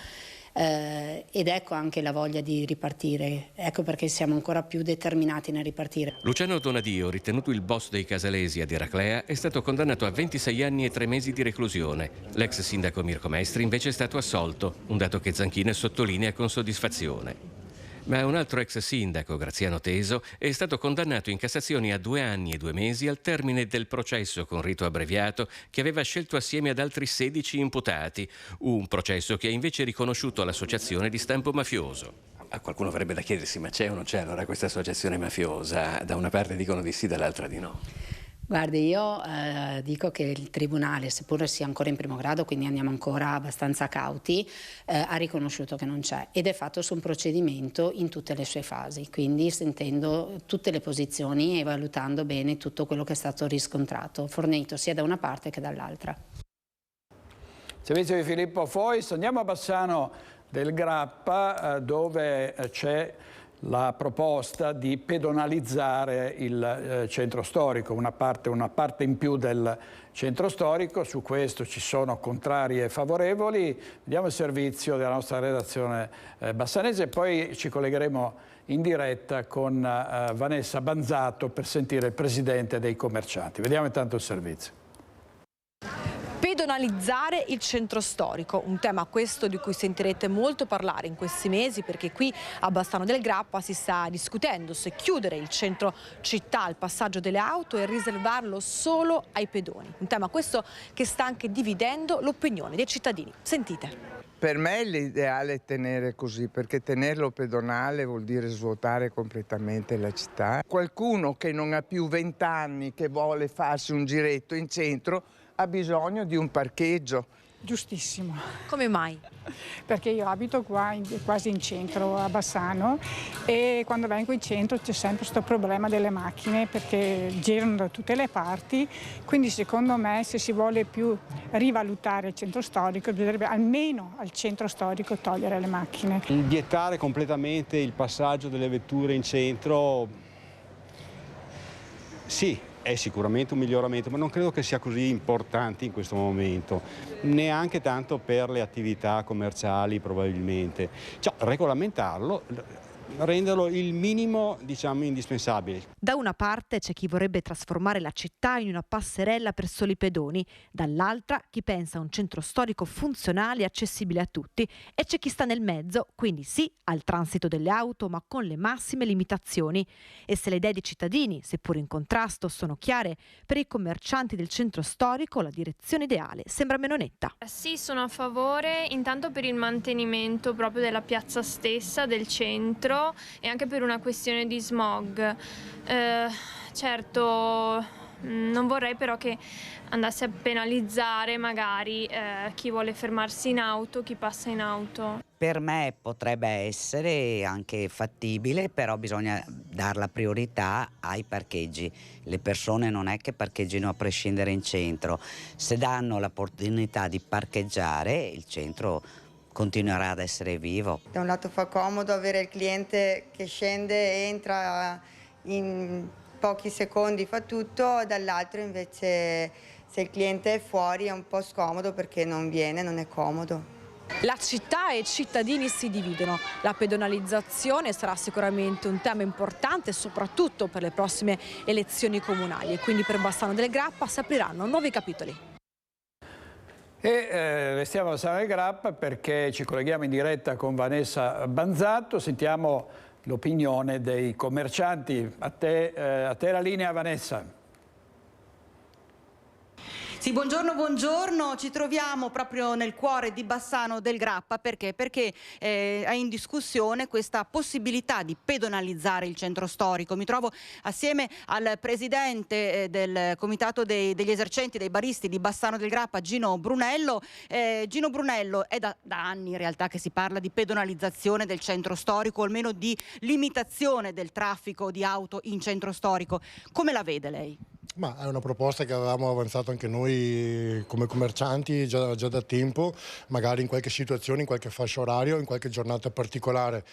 Ed ecco anche la voglia di ripartire, ecco perché siamo ancora più determinati nel ripartire. Luciano Donadio, ritenuto il boss dei Casalesi ad Eraclea, è stato condannato a 26 anni e 3 mesi di reclusione. L'ex sindaco Mirko Mestri invece è stato assolto, un dato che Zanchin sottolinea con soddisfazione. Ma un altro ex sindaco, Graziano Teso, è stato condannato in Cassazione a 2 anni e 2 mesi al termine del processo con rito abbreviato che aveva scelto assieme ad altri 16 imputati, un processo che ha invece riconosciuto l'associazione di stampo mafioso. A qualcuno avrebbe da chiedersi, ma c'è o non c'è allora questa associazione mafiosa? Da una parte dicono di sì, dall'altra di no. Guardi, io dico che il Tribunale, seppur sia ancora in primo grado, quindi andiamo ancora abbastanza cauti, ha riconosciuto che non c'è, ed è fatto su un procedimento in tutte le sue fasi, quindi sentendo tutte le posizioni e valutando bene tutto quello che è stato riscontrato, fornito sia da una parte che dall'altra. Servizio di Filippo Fois. Andiamo a Bassano del Grappa, dove c'è la proposta di pedonalizzare il centro storico, una parte in più del centro storico. Su questo ci sono contrari e favorevoli. Vediamo il servizio della nostra redazione bassanese, poi ci collegheremo in diretta con Vanessa Banzato per sentire il presidente dei commercianti. Vediamo intanto il servizio. Pedonalizzare il centro storico, un tema questo di cui sentirete molto parlare in questi mesi, perché qui a Bassano del Grappa si sta discutendo se chiudere il centro città al passaggio delle auto e riservarlo solo ai pedoni. Un tema questo che sta anche dividendo l'opinione dei cittadini. Sentite. Per me l'ideale è tenere così, perché tenerlo pedonale vuol dire svuotare completamente la città. Qualcuno che non ha più 20 anni, che vuole farsi un giretto in centro, ha bisogno di un parcheggio. Giustissimo. Come mai? Perché io abito qua quasi in centro a Bassano, e quando vengo in centro c'è sempre questo problema delle macchine, perché girano da tutte le parti, quindi secondo me se si vuole più rivalutare il centro storico bisognerebbe almeno al centro storico togliere le macchine. Vietare completamente il passaggio delle vetture in centro, sì. è sicuramente un miglioramento, ma non credo che sia così importante in questo momento, neanche tanto per le attività commerciali probabilmente. Cioè, regolamentarlo, renderlo il minimo, diciamo, indispensabile. Da una parte c'è chi vorrebbe trasformare la città in una passerella per soli pedoni, dall'altra chi pensa a un centro storico funzionale e accessibile a tutti, e c'è chi sta nel mezzo, quindi sì al transito delle auto ma con le massime limitazioni. E se le idee dei cittadini, seppur in contrasto, sono chiare, per i commercianti del centro storico la direzione ideale sembra meno netta. Sì, sono a favore intanto per il mantenimento proprio della piazza stessa, del centro, e anche per una questione di smog. Certo, non vorrei però che andasse a penalizzare magari chi vuole fermarsi in auto, chi passa in auto. Per me potrebbe essere anche fattibile, però bisogna dar la priorità ai parcheggi. Le persone non è che parcheggino a prescindere in centro. Se danno l'opportunità di parcheggiare, il centro continuerà ad essere vivo. Da un lato fa comodo avere il cliente che scende e entra in pochi secondi, fa tutto, dall'altro invece se il cliente è fuori è un po' scomodo perché non viene, non è comodo. La città e i cittadini si dividono. La pedonalizzazione sarà sicuramente un tema importante, soprattutto per le prossime elezioni comunali, e quindi per Bassano del Grappa si apriranno nuovi capitoli. E restiamo a Bassano del Grappa perché ci colleghiamo in diretta con Vanessa Banzatto, sentiamo l'opinione dei commercianti. A te la linea, Vanessa. Sì, buongiorno, ci troviamo proprio nel cuore di Bassano del Grappa perché è in discussione questa possibilità di pedonalizzare il centro storico. Mi trovo assieme al presidente del comitato degli esercenti, dei baristi di Bassano del Grappa, Gino Brunello. Gino Brunello, è da anni in realtà che si parla di pedonalizzazione del centro storico, o almeno di limitazione del traffico di auto in centro storico. Come la vede lei? Ma è una proposta che avevamo avanzato anche noi come commercianti già da tempo, magari in qualche situazione, in qualche fascia orario, in qualche giornata particolare.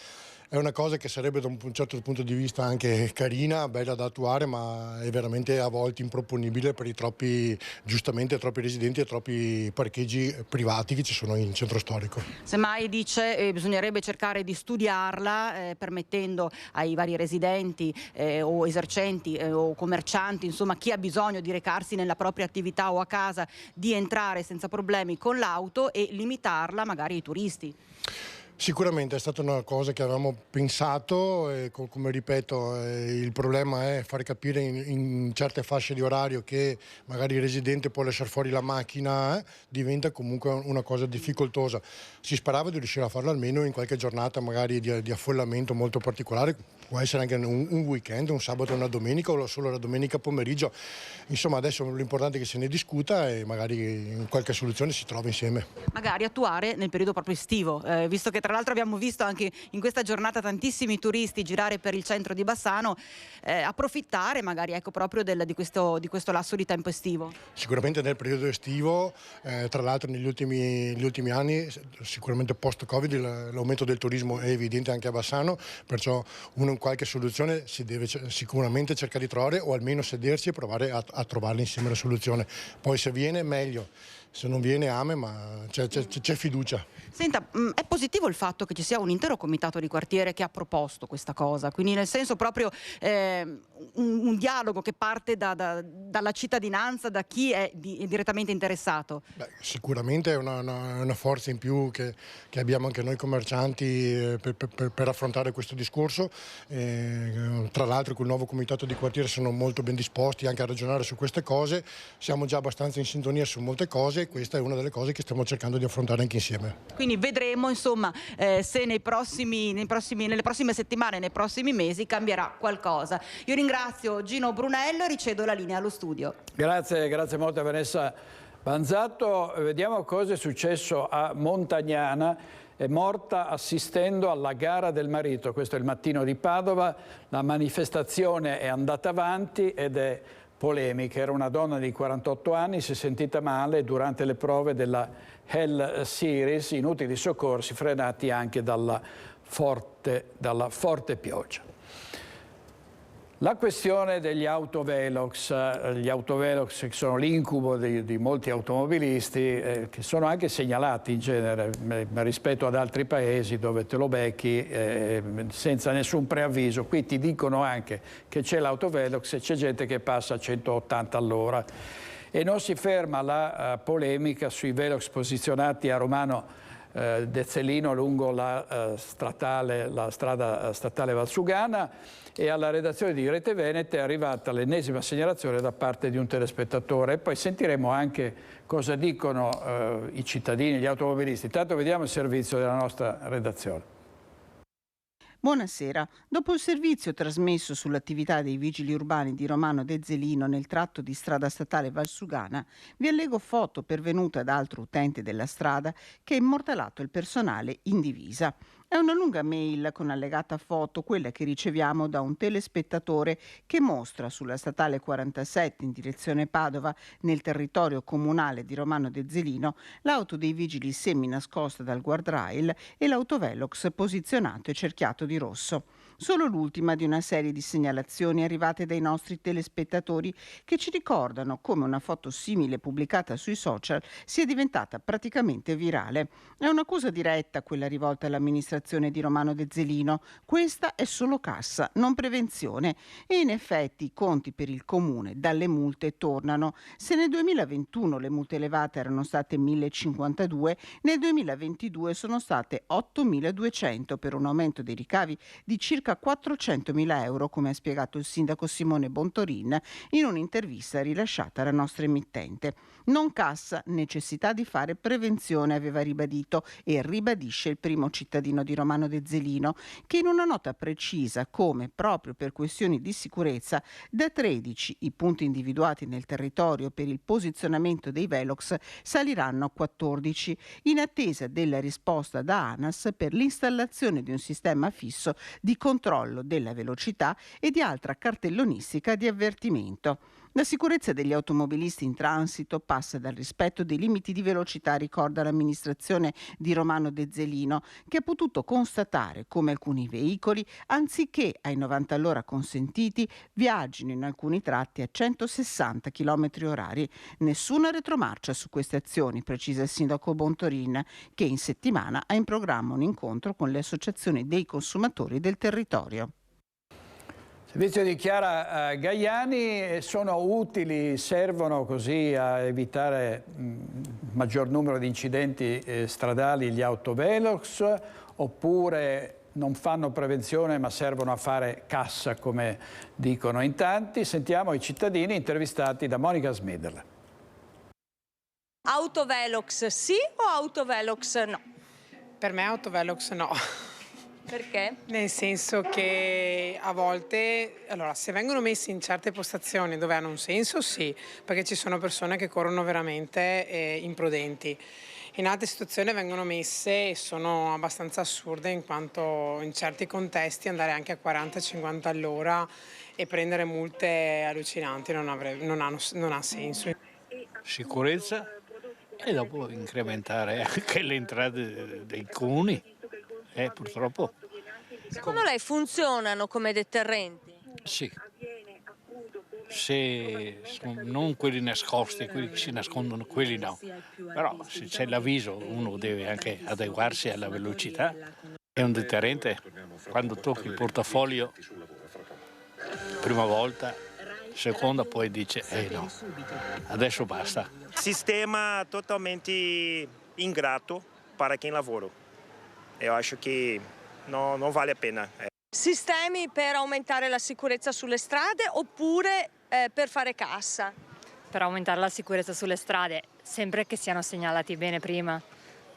È una cosa che sarebbe da un certo punto di vista anche carina, bella da attuare, ma è veramente a volte improponibile per i troppi residenti e troppi parcheggi privati che ci sono in centro storico. Semmai dice bisognerebbe cercare di studiarla permettendo ai vari residenti o esercenti o commercianti, insomma chi ha bisogno di recarsi nella propria attività o a casa, di entrare senza problemi con l'auto e limitarla magari ai turisti. Sicuramente è stata una cosa che avevamo pensato e come ripeto il problema è far capire in certe fasce di orario che magari il residente può lasciare fuori la macchina, diventa comunque una cosa difficoltosa. Si sperava di riuscire a farlo almeno in qualche giornata magari di affollamento molto particolare, può essere anche un weekend, un sabato e una domenica o solo la domenica pomeriggio. Insomma adesso l'importante è che se ne discuta e magari in qualche soluzione si trova insieme. Magari attuare nel periodo proprio estivo, visto che tra l'altro abbiamo visto anche in questa giornata tantissimi turisti girare per il centro di Bassano, approfittare magari proprio di questo lasso di tempo estivo. Sicuramente nel periodo estivo, tra l'altro negli ultimi anni, sicuramente post-Covid l'aumento del turismo è evidente anche a Bassano, perciò qualche soluzione si deve sicuramente cercare di trovare o almeno sedersi e provare a trovarla insieme la soluzione. Poi se viene meglio. Se non viene ma c'è fiducia. Senta, è positivo il fatto che ci sia un intero comitato di quartiere che ha proposto questa cosa, quindi nel senso proprio un dialogo che parte dalla cittadinanza, da chi è direttamente interessato. Beh, sicuramente è una forza in più che abbiamo anche noi commercianti per affrontare questo discorso. Tra l'altro col nuovo comitato di quartiere sono molto ben disposti anche a ragionare su queste cose, siamo già abbastanza in sintonia su molte cose. Questa è una delle cose che stiamo cercando di affrontare anche insieme. Quindi vedremo insomma se nelle prossime settimane, nei prossimi mesi cambierà qualcosa. Io ringrazio Gino Brunello e ricevo la linea allo studio. Grazie molto a Vanessa Banzatto. Vediamo cosa è successo a Montagnana. È morta assistendo alla gara del marito. Questo è il Mattino di Padova. La manifestazione è andata avanti ed è polemica. Era una donna di 48 anni, si è sentita male durante le prove della Hell Series, inutili soccorsi frenati anche dalla forte pioggia. La questione degli autovelox, gli autovelox che sono l'incubo di molti automobilisti, che sono anche segnalati in genere rispetto ad altri paesi dove te lo becchi senza nessun preavviso. Qui ti dicono anche che c'è l'autovelox e c'è gente che passa a 180 all'ora. E non si ferma la polemica sui velox posizionati a Romano Dezzellino lungo la strada statale Valsugana, e alla redazione di Rete Veneta è arrivata l'ennesima segnalazione da parte di un telespettatore. E poi sentiremo anche cosa dicono i cittadini, gli automobilisti. Intanto vediamo il servizio della nostra redazione. Buonasera. Dopo il servizio trasmesso sull'attività dei vigili urbani di Romano Dezzellino nel tratto di strada statale Valsugana, vi allego foto pervenute da altro utente della strada che ha immortalato il personale in divisa. È una lunga mail con allegata foto, quella che riceviamo da un telespettatore, che mostra sulla statale 47 in direzione Padova, nel territorio comunale di Romano Dezzellino, l'auto dei vigili semi nascosta dal guardrail e l'autovelox posizionato e cerchiato di rosso. Solo l'ultima di una serie di segnalazioni arrivate dai nostri telespettatori, che ci ricordano come una foto simile pubblicata sui social sia diventata praticamente virale. È un'accusa diretta quella rivolta all'amministrazione di Romano Dezzellino. Questa è solo cassa, non prevenzione, e in effetti i conti per il comune dalle multe tornano. Se nel 2021 le multe elevate erano state 1.052, nel 2022 sono state 8.200, per un aumento dei ricavi di circa 400.000 euro, come ha spiegato il sindaco Simone Bontorin in un'intervista rilasciata alla nostra emittente. Non cassa, necessità di fare prevenzione, aveva ribadito e ribadisce il primo cittadino di Romano Dezzellino, che in una nota precisa come, proprio per questioni di sicurezza, da 13 i punti individuati nel territorio per il posizionamento dei velox saliranno a 14, in attesa della risposta da ANAS per l'installazione di un sistema fisso di controllo della velocità e di altra cartellonistica di avvertimento. La sicurezza degli automobilisti in transito passa dal rispetto dei limiti di velocità, ricorda l'amministrazione di Romano Dezzellino, che ha potuto constatare come alcuni veicoli, anziché ai 90 all'ora consentiti, viaggino in alcuni tratti a 160 km/h. Nessuna retromarcia su queste azioni, precisa il sindaco Bontorin, che in settimana ha in programma un incontro con le associazioni dei consumatori del territorio. Servizio di Chiara Gaiani, sono utili, servono così a evitare maggior numero di incidenti stradali gli autovelox, oppure non fanno prevenzione ma servono a fare cassa, come dicono in tanti? Sentiamo i cittadini intervistati da Monica Smederle. Autovelox sì o autovelox no? Per me autovelox no. Perché? Nel senso che a volte, allora, se vengono messi in certe postazioni dove hanno un senso, sì, perché ci sono persone che corrono veramente imprudenti. In altre situazioni vengono messe e sono abbastanza assurde, in quanto in certi contesti andare anche a 40-50 all'ora e prendere multe allucinanti non ha senso. Sicurezza e dopo incrementare anche le entrate dei comuni. Purtroppo. Secondo lei funzionano come deterrenti? Sì. Se non quelli nascosti, quelli che si nascondono, quelli no. Però se c'è l'avviso uno deve anche adeguarsi alla velocità. È un deterrente quando tocchi il portafoglio, prima volta, seconda poi dice no, adesso basta. Sistema totalmente ingrato para quem lavora. Io acho che non vale la pena. Sistemi per aumentare la sicurezza sulle strade oppure per fare cassa? Per aumentare la sicurezza sulle strade, sempre che siano segnalati bene prima,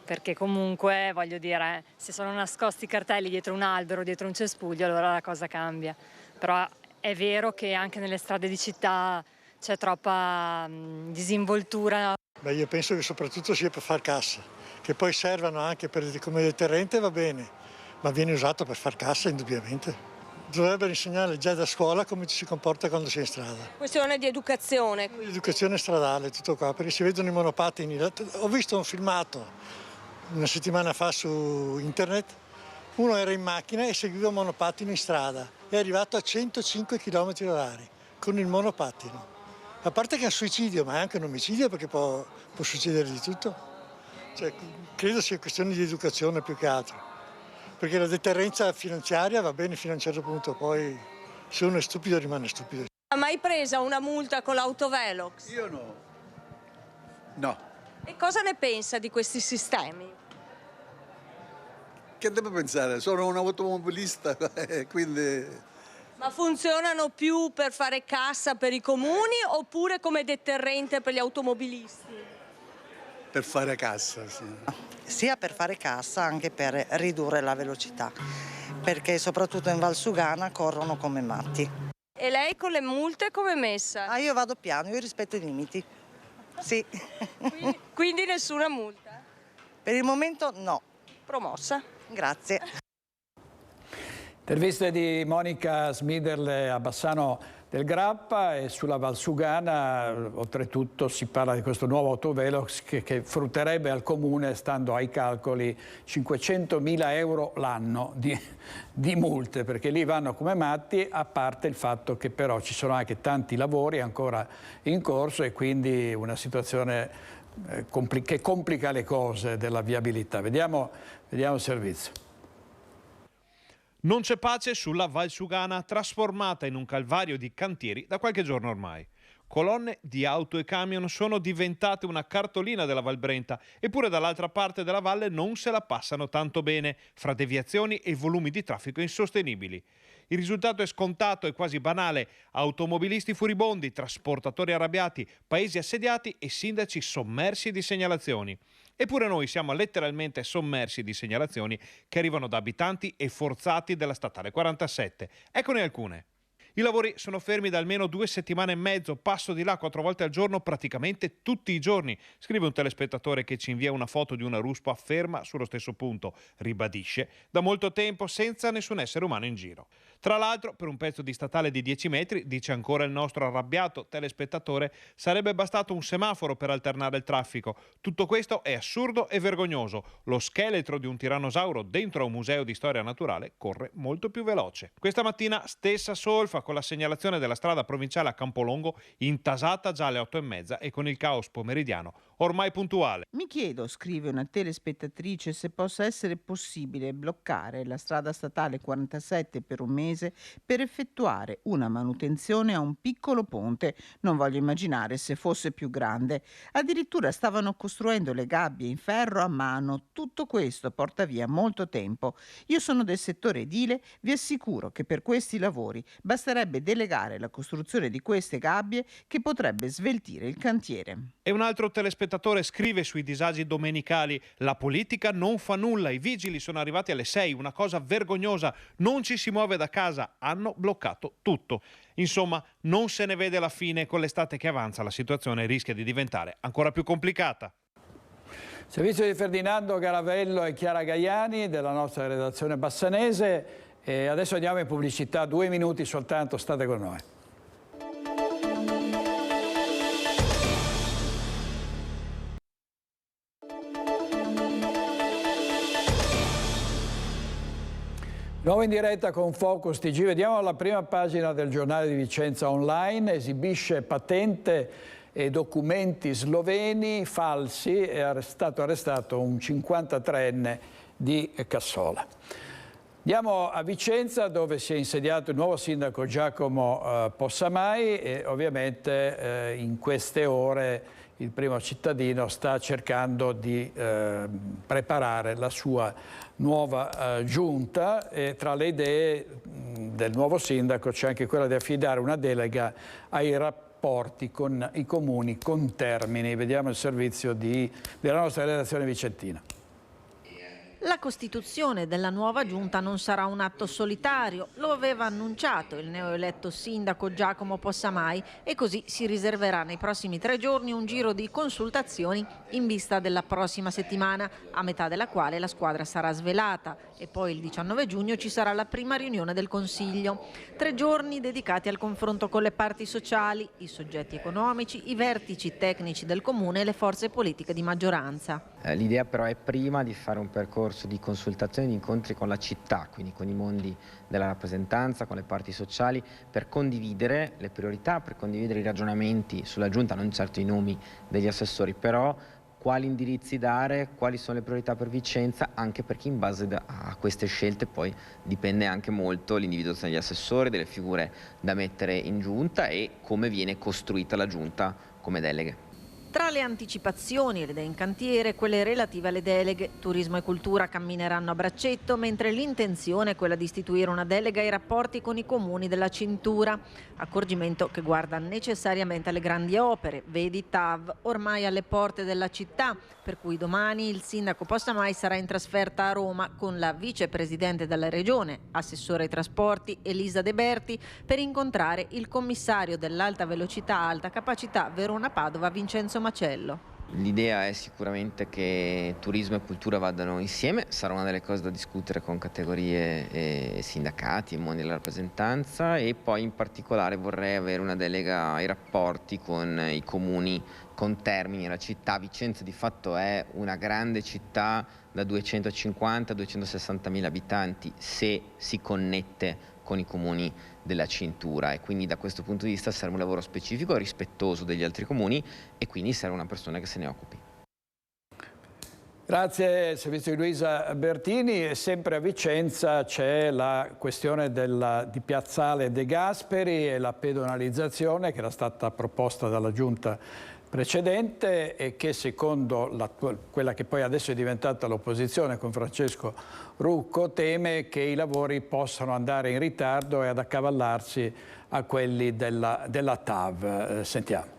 perché comunque, voglio dire, se sono nascosti cartelli dietro un albero, dietro un cespuglio, allora la cosa cambia. Però è vero che anche nelle strade di città c'è troppa disinvoltura. Beh, io penso che soprattutto sia per far cassa, che poi servano anche come deterrente, va bene, ma viene usato per far cassa indubbiamente. Dovrebbero insegnare già da scuola come ci si comporta quando si è in strada. Questione di educazione. Educazione stradale, tutto qua, perché si vedono i monopattini. Ho visto un filmato una settimana fa su internet Uno era in macchina e seguiva un monopattino in strada. È arrivato a 105 km/h con il monopattino. A parte che è un suicidio, ma è anche un omicidio perché può succedere di tutto. Cioè, credo sia questione di educazione più che altro. Perché la deterrenza finanziaria va bene fino a un certo punto, poi se uno è stupido rimane stupido. Ha mai presa una multa con l'autovelox? Io no. No. E cosa ne pensa di questi sistemi? Che devo pensare? Sono un automobilista, quindi... Ma funzionano più per fare cassa per i comuni oppure come deterrente per gli automobilisti? Per fare cassa, sì. Sia per fare cassa, anche per ridurre la velocità, perché soprattutto in Valsugana corrono come matti. E lei con le multe come è messa? Io vado piano, io rispetto i limiti. Sì. Quindi nessuna multa? Per il momento no. Promossa. Grazie. Interviste di Monica Smiderle a Bassano del Grappa, e sulla Valsugana oltretutto si parla di questo nuovo autovelox che frutterebbe al comune, stando ai calcoli, 500.000 euro l'anno di multe, perché lì vanno come matti, a parte il fatto che però ci sono anche tanti lavori ancora in corso e quindi una situazione che complica le cose della viabilità. Vediamo il servizio. Non c'è pace sulla Valsugana, trasformata in un calvario di cantieri da qualche giorno ormai. Colonne di auto e camion sono diventate una cartolina della Val Brenta, eppure dall'altra parte della valle non se la passano tanto bene, fra deviazioni e volumi di traffico insostenibili. Il risultato è scontato e quasi banale: automobilisti furibondi, trasportatori arrabbiati, paesi assediati e sindaci sommersi di segnalazioni. Eppure noi siamo letteralmente sommersi di segnalazioni che arrivano da abitanti e forzati della statale 47. Eccone alcune. I lavori sono fermi da almeno 2 settimane e mezzo, passo di là 4 volte al giorno, praticamente tutti i giorni, scrive un telespettatore che ci invia una foto di una ruspa ferma sullo stesso punto. Ribadisce, da molto tempo senza nessun essere umano in giro. Tra l'altro, per un pezzo di statale di 10 metri, dice ancora il nostro arrabbiato telespettatore, sarebbe bastato un semaforo per alternare il traffico. Tutto questo è assurdo e vergognoso. Lo scheletro di un tirannosauro dentro un museo di storia naturale corre molto più veloce. Questa mattina stessa solfa, con la segnalazione della strada provinciale a Campolongo intasata già alle 8:30 e con il caos pomeridiano ormai puntuale. Mi chiedo, scrive una telespettatrice, se possa essere possibile bloccare la strada statale 47 per un mese per effettuare una manutenzione a un piccolo ponte. Non voglio immaginare se fosse più grande. Addirittura stavano costruendo le gabbie in ferro a mano. Tutto questo porta via molto tempo. Io sono del settore edile, vi assicuro che per questi lavori basterebbe delegare la costruzione di queste gabbie, che potrebbe sveltire il cantiere. E un altro telespettatore scrive sui disagi domenicali: la politica non fa nulla, i vigili sono arrivati alle 6, una cosa vergognosa, non ci si muove da casa, hanno bloccato tutto. Insomma, non se ne vede la fine, con l'estate che avanza la situazione rischia di diventare ancora più complicata. Servizio di Ferdinando Garavello e Chiara Gaiani della nostra redazione bassanese. E adesso andiamo in pubblicità, 2 minuti soltanto, state con noi. Nuovo in diretta con Focus TG, vediamo la prima pagina del giornale di Vicenza Online, esibisce patente e documenti sloveni falsi, è stato arrestato un 53enne di Cassola. Andiamo a Vicenza, dove si è insediato il nuovo sindaco Giacomo Possamai, e ovviamente in queste ore il primo cittadino sta cercando di preparare la sua nuova giunta, e tra le idee del nuovo sindaco c'è anche quella di affidare una delega ai rapporti con i comuni con Termini. Vediamo il servizio della nostra redazione vicentina. La costituzione della nuova giunta non sarà un atto solitario, lo aveva annunciato il neoeletto sindaco Giacomo Possamai, e così si riserverà nei prossimi 3 giorni un giro di consultazioni in vista della prossima settimana, a metà della quale la squadra sarà svelata e poi il 19 giugno ci sarà la prima riunione del Consiglio. 3 giorni dedicati al confronto con le parti sociali, i soggetti economici, i vertici tecnici del Comune e le forze politiche di maggioranza. L'idea però è prima di fare un percorso di consultazioni, di incontri con la città, quindi con i mondi della rappresentanza, con le parti sociali, per condividere le priorità, per condividere i ragionamenti sulla Giunta, non certo i nomi degli assessori, però quali indirizzi dare, quali sono le priorità per Vicenza, anche perché in base a queste scelte poi dipende anche molto l'individuazione degli assessori, delle figure da mettere in Giunta e come viene costruita la Giunta come deleghe. Tra le anticipazioni e le idee in cantiere, quelle relative alle deleghe, turismo e cultura cammineranno a braccetto, mentre l'intenzione è quella di istituire una delega ai rapporti con i comuni della cintura. Accorgimento che guarda necessariamente alle grandi opere, vedi TAV, ormai alle porte della città, per cui domani il sindaco Possamai sarà in trasferta a Roma con la vicepresidente della regione, assessore ai trasporti Elisa De Berti, per incontrare il commissario dell'alta velocità alta capacità Verona-Padova Vincenzo Macello. L'idea è sicuramente che turismo e cultura vadano insieme, sarà una delle cose da discutere con categorie e sindacati e mondi della rappresentanza, e poi in particolare vorrei avere una delega ai rapporti con i comuni con Termini. La città Vicenza di fatto è una grande città da 250-260 mila abitanti se si connette con i comuni della cintura, e quindi da questo punto di vista serve un lavoro specifico, rispettoso degli altri comuni, e quindi serve una persona che se ne occupi. Grazie al servizio di Luisa Bertini. E sempre a Vicenza c'è la questione di Piazzale De Gasperi e la pedonalizzazione che era stata proposta dalla Giunta precedente e che secondo quella che poi adesso è diventata l'opposizione con Francesco Rucco teme che i lavori possano andare in ritardo e ad accavallarsi a quelli della TAV. Sentiamo.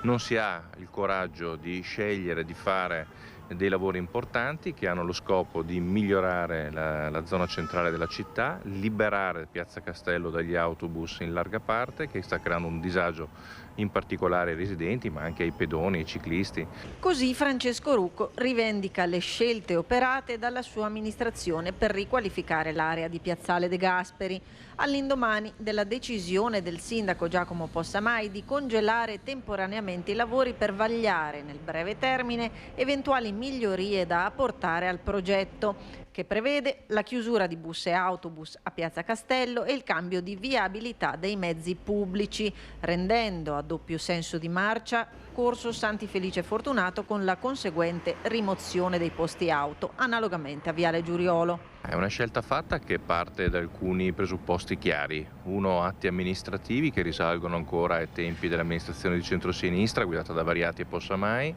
Non si ha il coraggio di scegliere di fare dei lavori importanti che hanno lo scopo di migliorare la zona centrale della città, liberare Piazza Castello dagli autobus in larga parte, che sta creando un disagio in particolare ai residenti, ma anche ai pedoni, ai ciclisti. Così Francesco Rucco rivendica le scelte operate dalla sua amministrazione per riqualificare l'area di Piazzale De Gasperi, all'indomani della decisione del sindaco Giacomo Possamai di congelare temporaneamente i lavori per vagliare nel breve termine eventuali migliorie da apportare al progetto, che prevede la chiusura di bus e autobus a Piazza Castello e il cambio di viabilità dei mezzi pubblici, rendendo a doppio senso di marcia Corso Santi Felice e Fortunato con la conseguente rimozione dei posti auto, analogamente a Viale Giuriolo. È una scelta fatta che parte da alcuni presupposti chiari. Uno, atti amministrativi che risalgono ancora ai tempi dell'amministrazione di centrosinistra guidata da Variati e Possamai.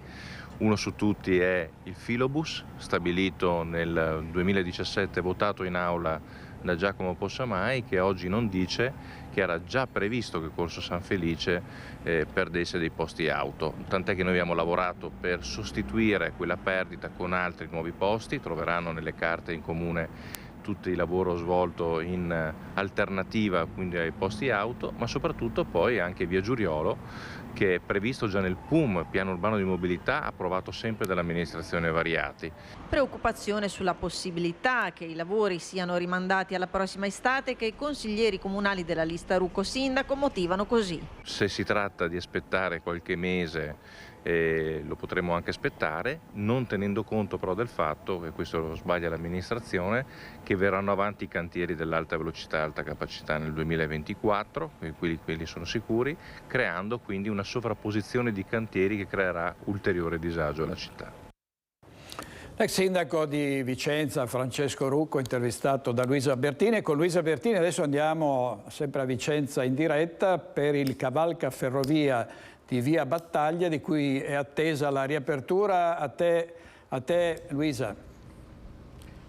Uno su tutti è il filobus, stabilito nel 2017, votato in aula da Giacomo Possamai, che oggi non dice che era già previsto che Corso San Felice perdesse dei posti auto, tant'è che noi abbiamo lavorato per sostituire quella perdita con altri nuovi posti. Troveranno nelle carte in comune tutto il lavoro svolto in alternativa quindi ai posti auto, ma soprattutto poi anche via Giuriolo, che è previsto già nel PUM, piano urbano di mobilità, approvato sempre dall'amministrazione Variati. Preoccupazione sulla possibilità che i lavori siano rimandati alla prossima estate, che i consiglieri comunali della lista Rucco Sindaco motivano così. Se si tratta di aspettare qualche mese lo potremo anche aspettare, non tenendo conto però del fatto, che questo lo sbaglia l'amministrazione, che verranno avanti i cantieri dell'alta velocità, alta capacità nel 2024, quelli sono sicuri, creando quindi una sovrapposizione di cantieri che creerà ulteriore disagio alla città. L'ex sindaco di Vicenza, Francesco Rucco, intervistato da Luisa Bertini. E con Luisa Bertini adesso andiamo sempre a Vicenza in diretta per il cavalcaferrovia di Via Battaglia, di cui è attesa la riapertura. A te Luisa.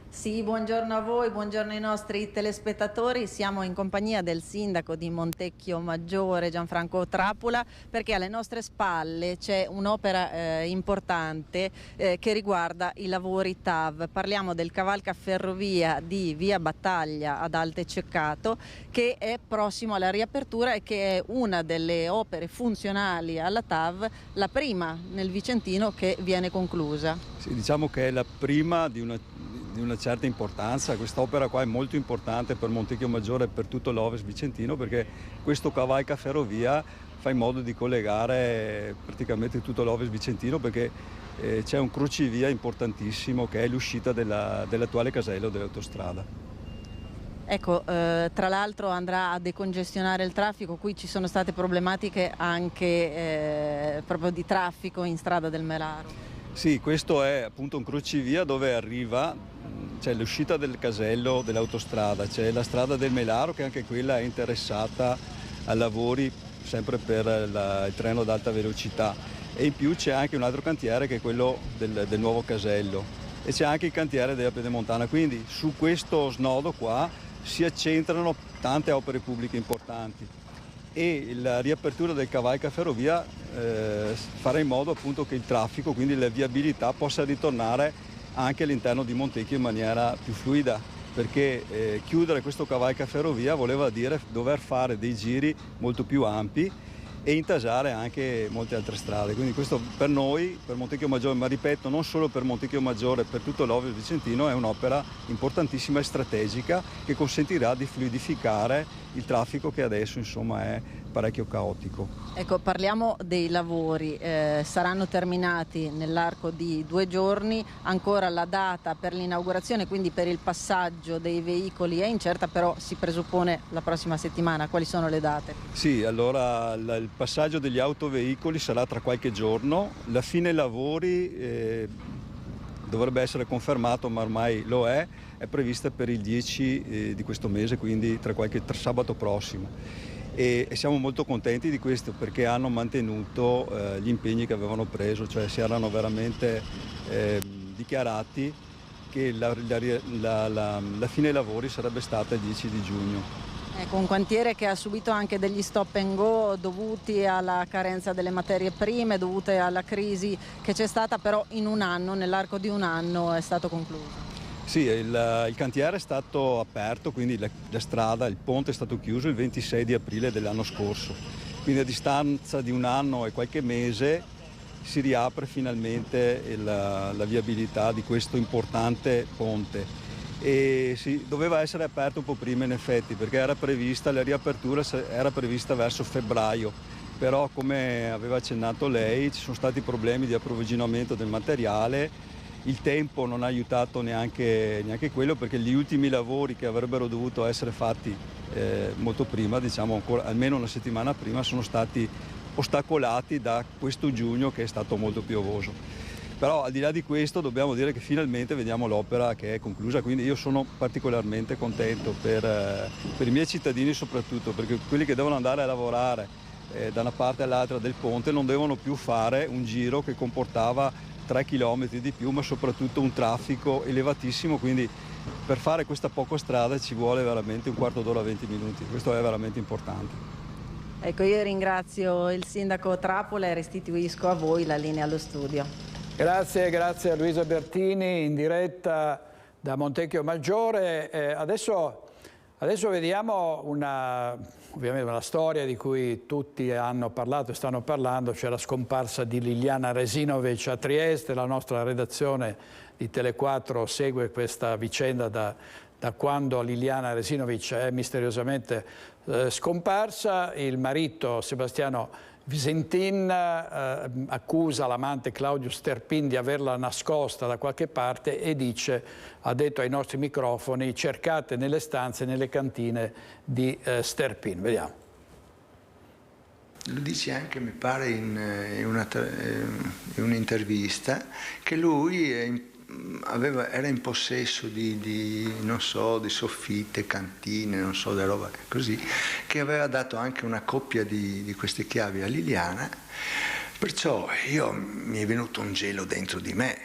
Sì, buongiorno a voi, buongiorno ai nostri telespettatori. Siamo in compagnia del sindaco di Montecchio Maggiore, Gianfranco Trapula, perché alle nostre spalle c'è un'opera importante che riguarda i lavori TAV. Parliamo del cavalcaferrovia di Via Battaglia ad Alte Ceccato, che è prossimo alla riapertura e che è una delle opere funzionali alla TAV, la prima nel Vicentino che viene conclusa. Sì, diciamo che è la prima di di una certa importanza. Quest'opera qua è molto importante per Montecchio Maggiore e per tutto l'Ovest Vicentino, perché questo cavalca ferrovia fa in modo di collegare praticamente tutto l'Ovest Vicentino, perché c'è un crocevia importantissimo che è l'uscita dell'attuale casello dell'autostrada. Ecco, tra l'altro andrà a decongestionare il traffico, qui ci sono state problematiche anche proprio di traffico in strada del Melaro. Sì, questo è appunto un crocevia dove arriva, c'è l'uscita del casello dell'autostrada, c'è la strada del Melaro che anche quella è interessata a lavori sempre per il treno ad alta velocità, e in più c'è anche un altro cantiere che è quello del nuovo casello, e c'è anche il cantiere della Pedemontana, quindi su questo snodo qua si accentrano tante opere pubbliche importanti, e la riapertura del cavalca ferrovia farà in modo appunto che il traffico, quindi la viabilità, possa ritornare anche all'interno di Montecchio in maniera più fluida, perché chiudere questo cavalca ferrovia voleva dire dover fare dei giri molto più ampi e intasare anche molte altre strade. Quindi questo per noi, per Montecchio Maggiore, ma ripeto, non solo per Montecchio Maggiore, per tutto l'Ovest Vicentino, è un'opera importantissima e strategica che consentirà di fluidificare il traffico che adesso insomma è parecchio caotico. Ecco, parliamo dei lavori, saranno terminati nell'arco di 2 giorni, ancora la data per l'inaugurazione, quindi per il passaggio dei veicoli è incerta, però si presuppone la prossima settimana. Quali sono le date? Sì, allora il passaggio degli autoveicoli sarà tra qualche giorno, la fine lavori dovrebbe essere confermato, ma ormai lo è prevista per il 10 di questo mese, quindi tra sabato prossimo. E siamo molto contenti di questo, perché hanno mantenuto gli impegni che avevano preso, cioè si erano veramente dichiarati che la fine lavori sarebbe stata il 10 di giugno. Ecco, un cantiere che ha subito anche degli stop and go dovuti alla carenza delle materie prime, dovute alla crisi che c'è stata, però in un anno, nell'arco di un anno è stato concluso. Sì, il cantiere è stato aperto, quindi la strada, il ponte è stato chiuso il 26 di aprile dell'anno scorso, quindi a distanza di un anno e qualche mese si riapre finalmente la viabilità di questo importante ponte. E doveva essere aperto un po' prima in effetti, perché la riapertura era prevista verso febbraio, però come aveva accennato lei ci sono stati problemi di approvvigionamento del materiale. Il tempo non ha aiutato neanche quello, perché gli ultimi lavori che avrebbero dovuto essere fatti molto prima, diciamo ancora, almeno una settimana prima, sono stati ostacolati da questo giugno che è stato molto piovoso. Però al di là di questo dobbiamo dire che finalmente vediamo l'opera che è conclusa, quindi io sono particolarmente contento per i miei cittadini soprattutto, perché quelli che devono andare a lavorare da una parte all'altra del ponte non devono più fare un giro che comportava 3 chilometri di più, ma soprattutto un traffico elevatissimo, quindi per fare questa poca strada ci vuole veramente un quarto d'ora, 20 minuti, questo è veramente importante. Ecco, io ringrazio il sindaco Trappola e restituisco a voi la linea allo studio. Grazie a Luisa Bertini in diretta da Montecchio Maggiore. Adesso vediamo ovviamente una storia di cui tutti hanno parlato e stanno parlando, cioè la scomparsa di Liliana Resinovic a Trieste. La nostra redazione di Tele4 segue questa vicenda da quando Liliana Resinovic è misteriosamente scomparsa. Il marito Sebastiano Visentin accusa l'amante Claudio Sterpin di averla nascosta da qualche parte e ha detto ai nostri microfoni: cercate nelle stanze, nelle cantine di Sterpin. Vediamo. Lo dice anche, mi pare, in un'intervista, che lui era in possesso di non so, di soffitte, cantine, non so, di roba così, che aveva dato anche una coppia di queste chiavi a Liliana. Perciò mi è venuto un gelo dentro di me.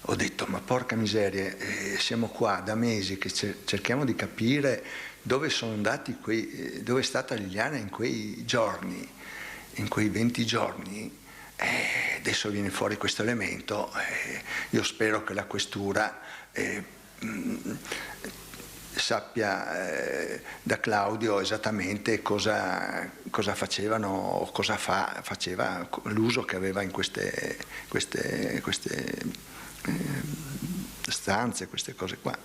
Ho detto: ma porca miseria, siamo qua da mesi che cerchiamo di capire dove è stata Liliana in quei giorni, in quei 20 giorni. Adesso viene fuori questo elemento. Io spero che la questura sappia da Claudio esattamente cosa facevano o cosa faceva, l'uso che aveva in queste stanze, queste cose qua.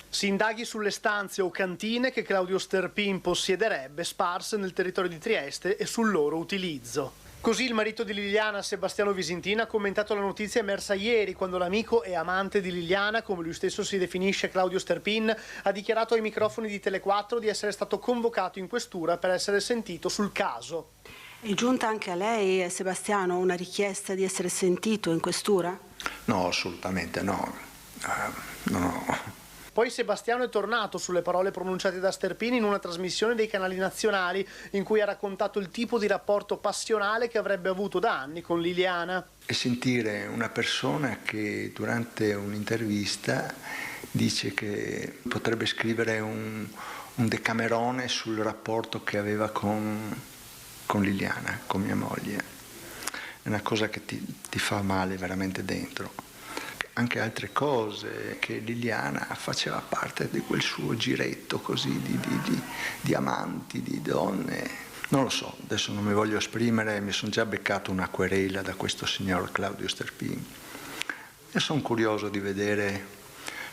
Si indaghi sulle stanze o cantine che Claudio Sterpin possiederebbe sparse nel territorio di Trieste e sul loro utilizzo. Così il marito di Liliana, Sebastiano Visintin, ha commentato la notizia emersa ieri quando l'amico e amante di Liliana, come lui stesso si definisce, Claudio Sterpin, ha dichiarato ai microfoni di Tele4 di essere stato convocato in questura per essere sentito sul caso. È giunta anche a lei, Sebastiano, una richiesta di essere sentito in questura? No, assolutamente no. No. Poi Sebastiano è tornato sulle parole pronunciate da Sterpin in una trasmissione dei canali nazionali in cui ha raccontato il tipo di rapporto passionale che avrebbe avuto da anni con Liliana. E sentire una persona che durante un'intervista dice che potrebbe scrivere un decamerone sul rapporto che aveva con Liliana, con mia moglie, è una cosa che ti fa male veramente dentro. Anche altre cose, che Liliana faceva parte di quel suo giretto così di amanti, di donne. Non lo so, adesso non mi voglio esprimere, mi sono già beccato una querela da questo signor Claudio Sterpin e sono curioso di vedere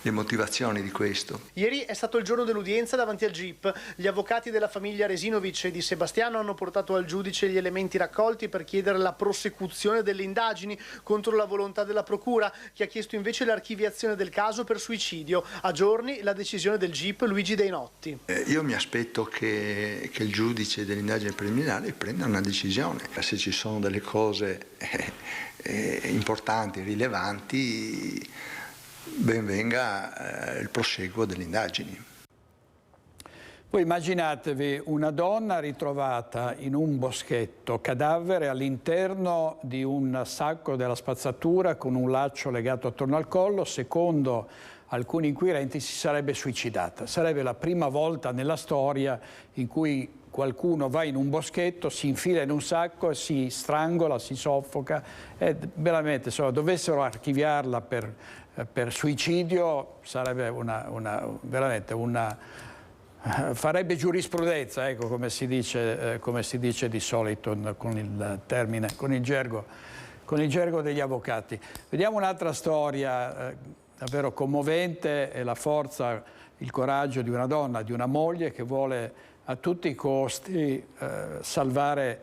le motivazioni di questo. Ieri è stato il giorno dell'udienza davanti al GIP. Gli avvocati della famiglia Resinovic e di Sebastiano hanno portato al giudice gli elementi raccolti per chiedere la prosecuzione delle indagini contro la volontà della procura, che ha chiesto invece l'archiviazione del caso per suicidio. A giorni la decisione del GIP Luigi Deinotti. Io mi aspetto che il giudice dell'indagine preliminare prenda una decisione. Se ci sono delle cose importanti, rilevanti, ben venga il proseguo delle indagini. Voi immaginatevi una donna ritrovata in un boschetto, cadavere all'interno di un sacco della spazzatura con un laccio legato attorno al collo. Secondo alcuni inquirenti si sarebbe suicidata. Sarebbe la prima volta nella storia in cui qualcuno va in un boschetto, si infila in un sacco e si strangola, si soffoca. E veramente, insomma, dovessero archiviarla per suicidio sarebbe veramente farebbe giurisprudenza, ecco, come si dice di solito con il termine, con il gergo degli avvocati. Vediamo un'altra storia davvero commovente, è la forza, il coraggio di una donna, di una moglie che vuole a tutti i costi salvare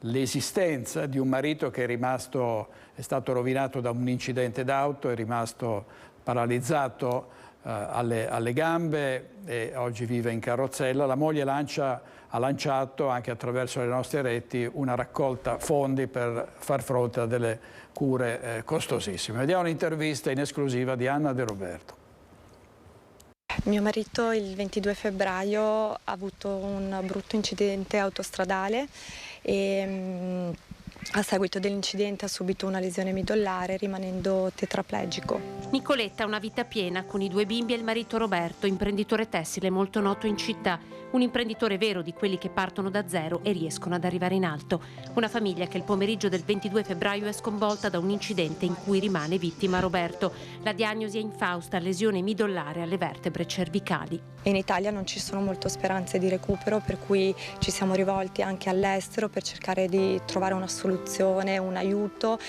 l'esistenza di un marito che è stato rovinato da un incidente d'auto, è rimasto paralizzato alle gambe e oggi vive in carrozzella. La moglie ha lanciato anche attraverso le nostre reti una raccolta fondi per far fronte a delle cure costosissime. Vediamo un'intervista in esclusiva di Anna De Roberto. Mio marito il 22 febbraio ha avuto un brutto incidente autostradale e a seguito dell'incidente ha subito una lesione midollare rimanendo tetraplegico. Nicoletta ha una vita piena con i 2 bimbi e il marito Roberto, imprenditore tessile molto noto in città. Un imprenditore vero di quelli che partono da zero e riescono ad arrivare in alto. Una famiglia che il pomeriggio del 22 febbraio è sconvolta da un incidente in cui rimane vittima Roberto. La diagnosi è infausta, lesione midollare alle vertebre cervicali. In Italia non ci sono molte speranze di recupero, per cui ci siamo rivolti anche all'estero per cercare di trovare una soluzione, un aiuto,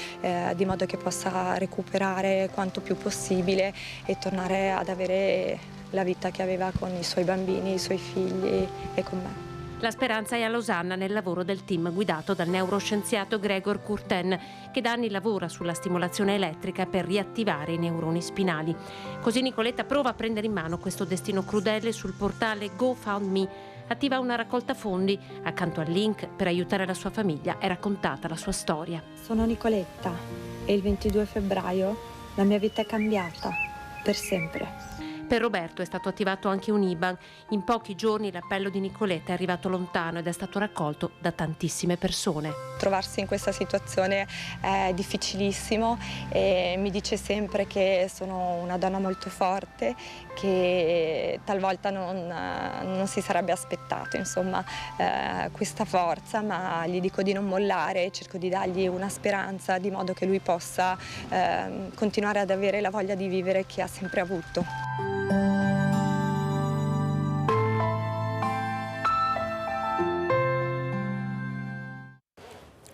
di modo che possa recuperare quanto più possibile e tornare ad avere la vita che aveva con i suoi bambini, i suoi figli e con me. La speranza è a Losanna nel lavoro del team guidato dal neuroscienziato Gregor Curten, che da anni lavora sulla stimolazione elettrica per riattivare i neuroni spinali. Così Nicoletta prova a prendere in mano questo destino crudele sul portale GoFundMe. Attiva una raccolta fondi. Accanto al link per aiutare la sua famiglia è raccontata la sua storia. Sono Nicoletta e il 22 febbraio la mia vita è cambiata per sempre. Per Roberto è stato attivato anche un IBAN. In pochi giorni l'appello di Nicoletta è arrivato lontano ed è stato raccolto da tantissime persone. Trovarsi in questa situazione è difficilissimo e mi dice sempre che sono una donna molto forte, che talvolta non si sarebbe aspettato, insomma, questa forza, ma gli dico di non mollare, cerco di dargli una speranza di modo che lui possa continuare ad avere la voglia di vivere che ha sempre avuto.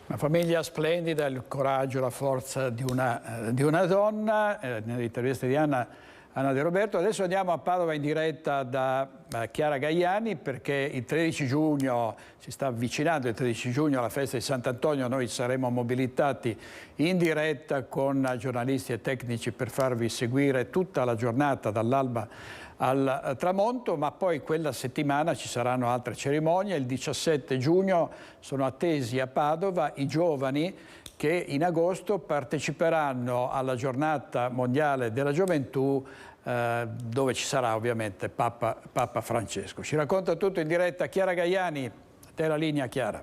Una famiglia splendida, il coraggio, la forza di una donna. Nell'intervista di Anna Anna De Roberto. Adesso andiamo a Padova in diretta da Chiara Gaiani, perché il 13 giugno, si sta avvicinando il 13 giugno alla festa di Sant'Antonio. Noi saremo mobilitati in diretta con giornalisti e tecnici per farvi seguire tutta la giornata dall'alba al tramonto, ma poi quella settimana ci saranno altre cerimonie. Il 17 giugno sono attesi a Padova i giovani che in agosto parteciperanno alla giornata mondiale della gioventù, dove ci sarà ovviamente Papa Francesco. Ci racconta tutto in diretta Chiara Gaiani. A te la linea, Chiara.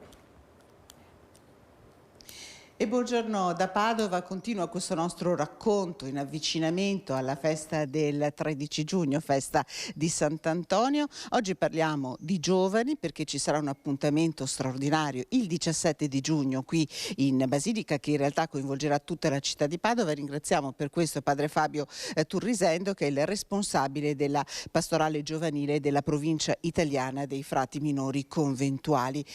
E buongiorno da Padova, continua questo nostro racconto in avvicinamento alla festa del 13 giugno, festa di Sant'Antonio. Oggi parliamo di giovani perché ci sarà un appuntamento straordinario il 17 di giugno qui in Basilica, che in realtà coinvolgerà tutta la città di Padova. Ringraziamo per questo padre Fabio Turrisendo, che è il responsabile della pastorale giovanile della provincia italiana dei frati minori conventuali.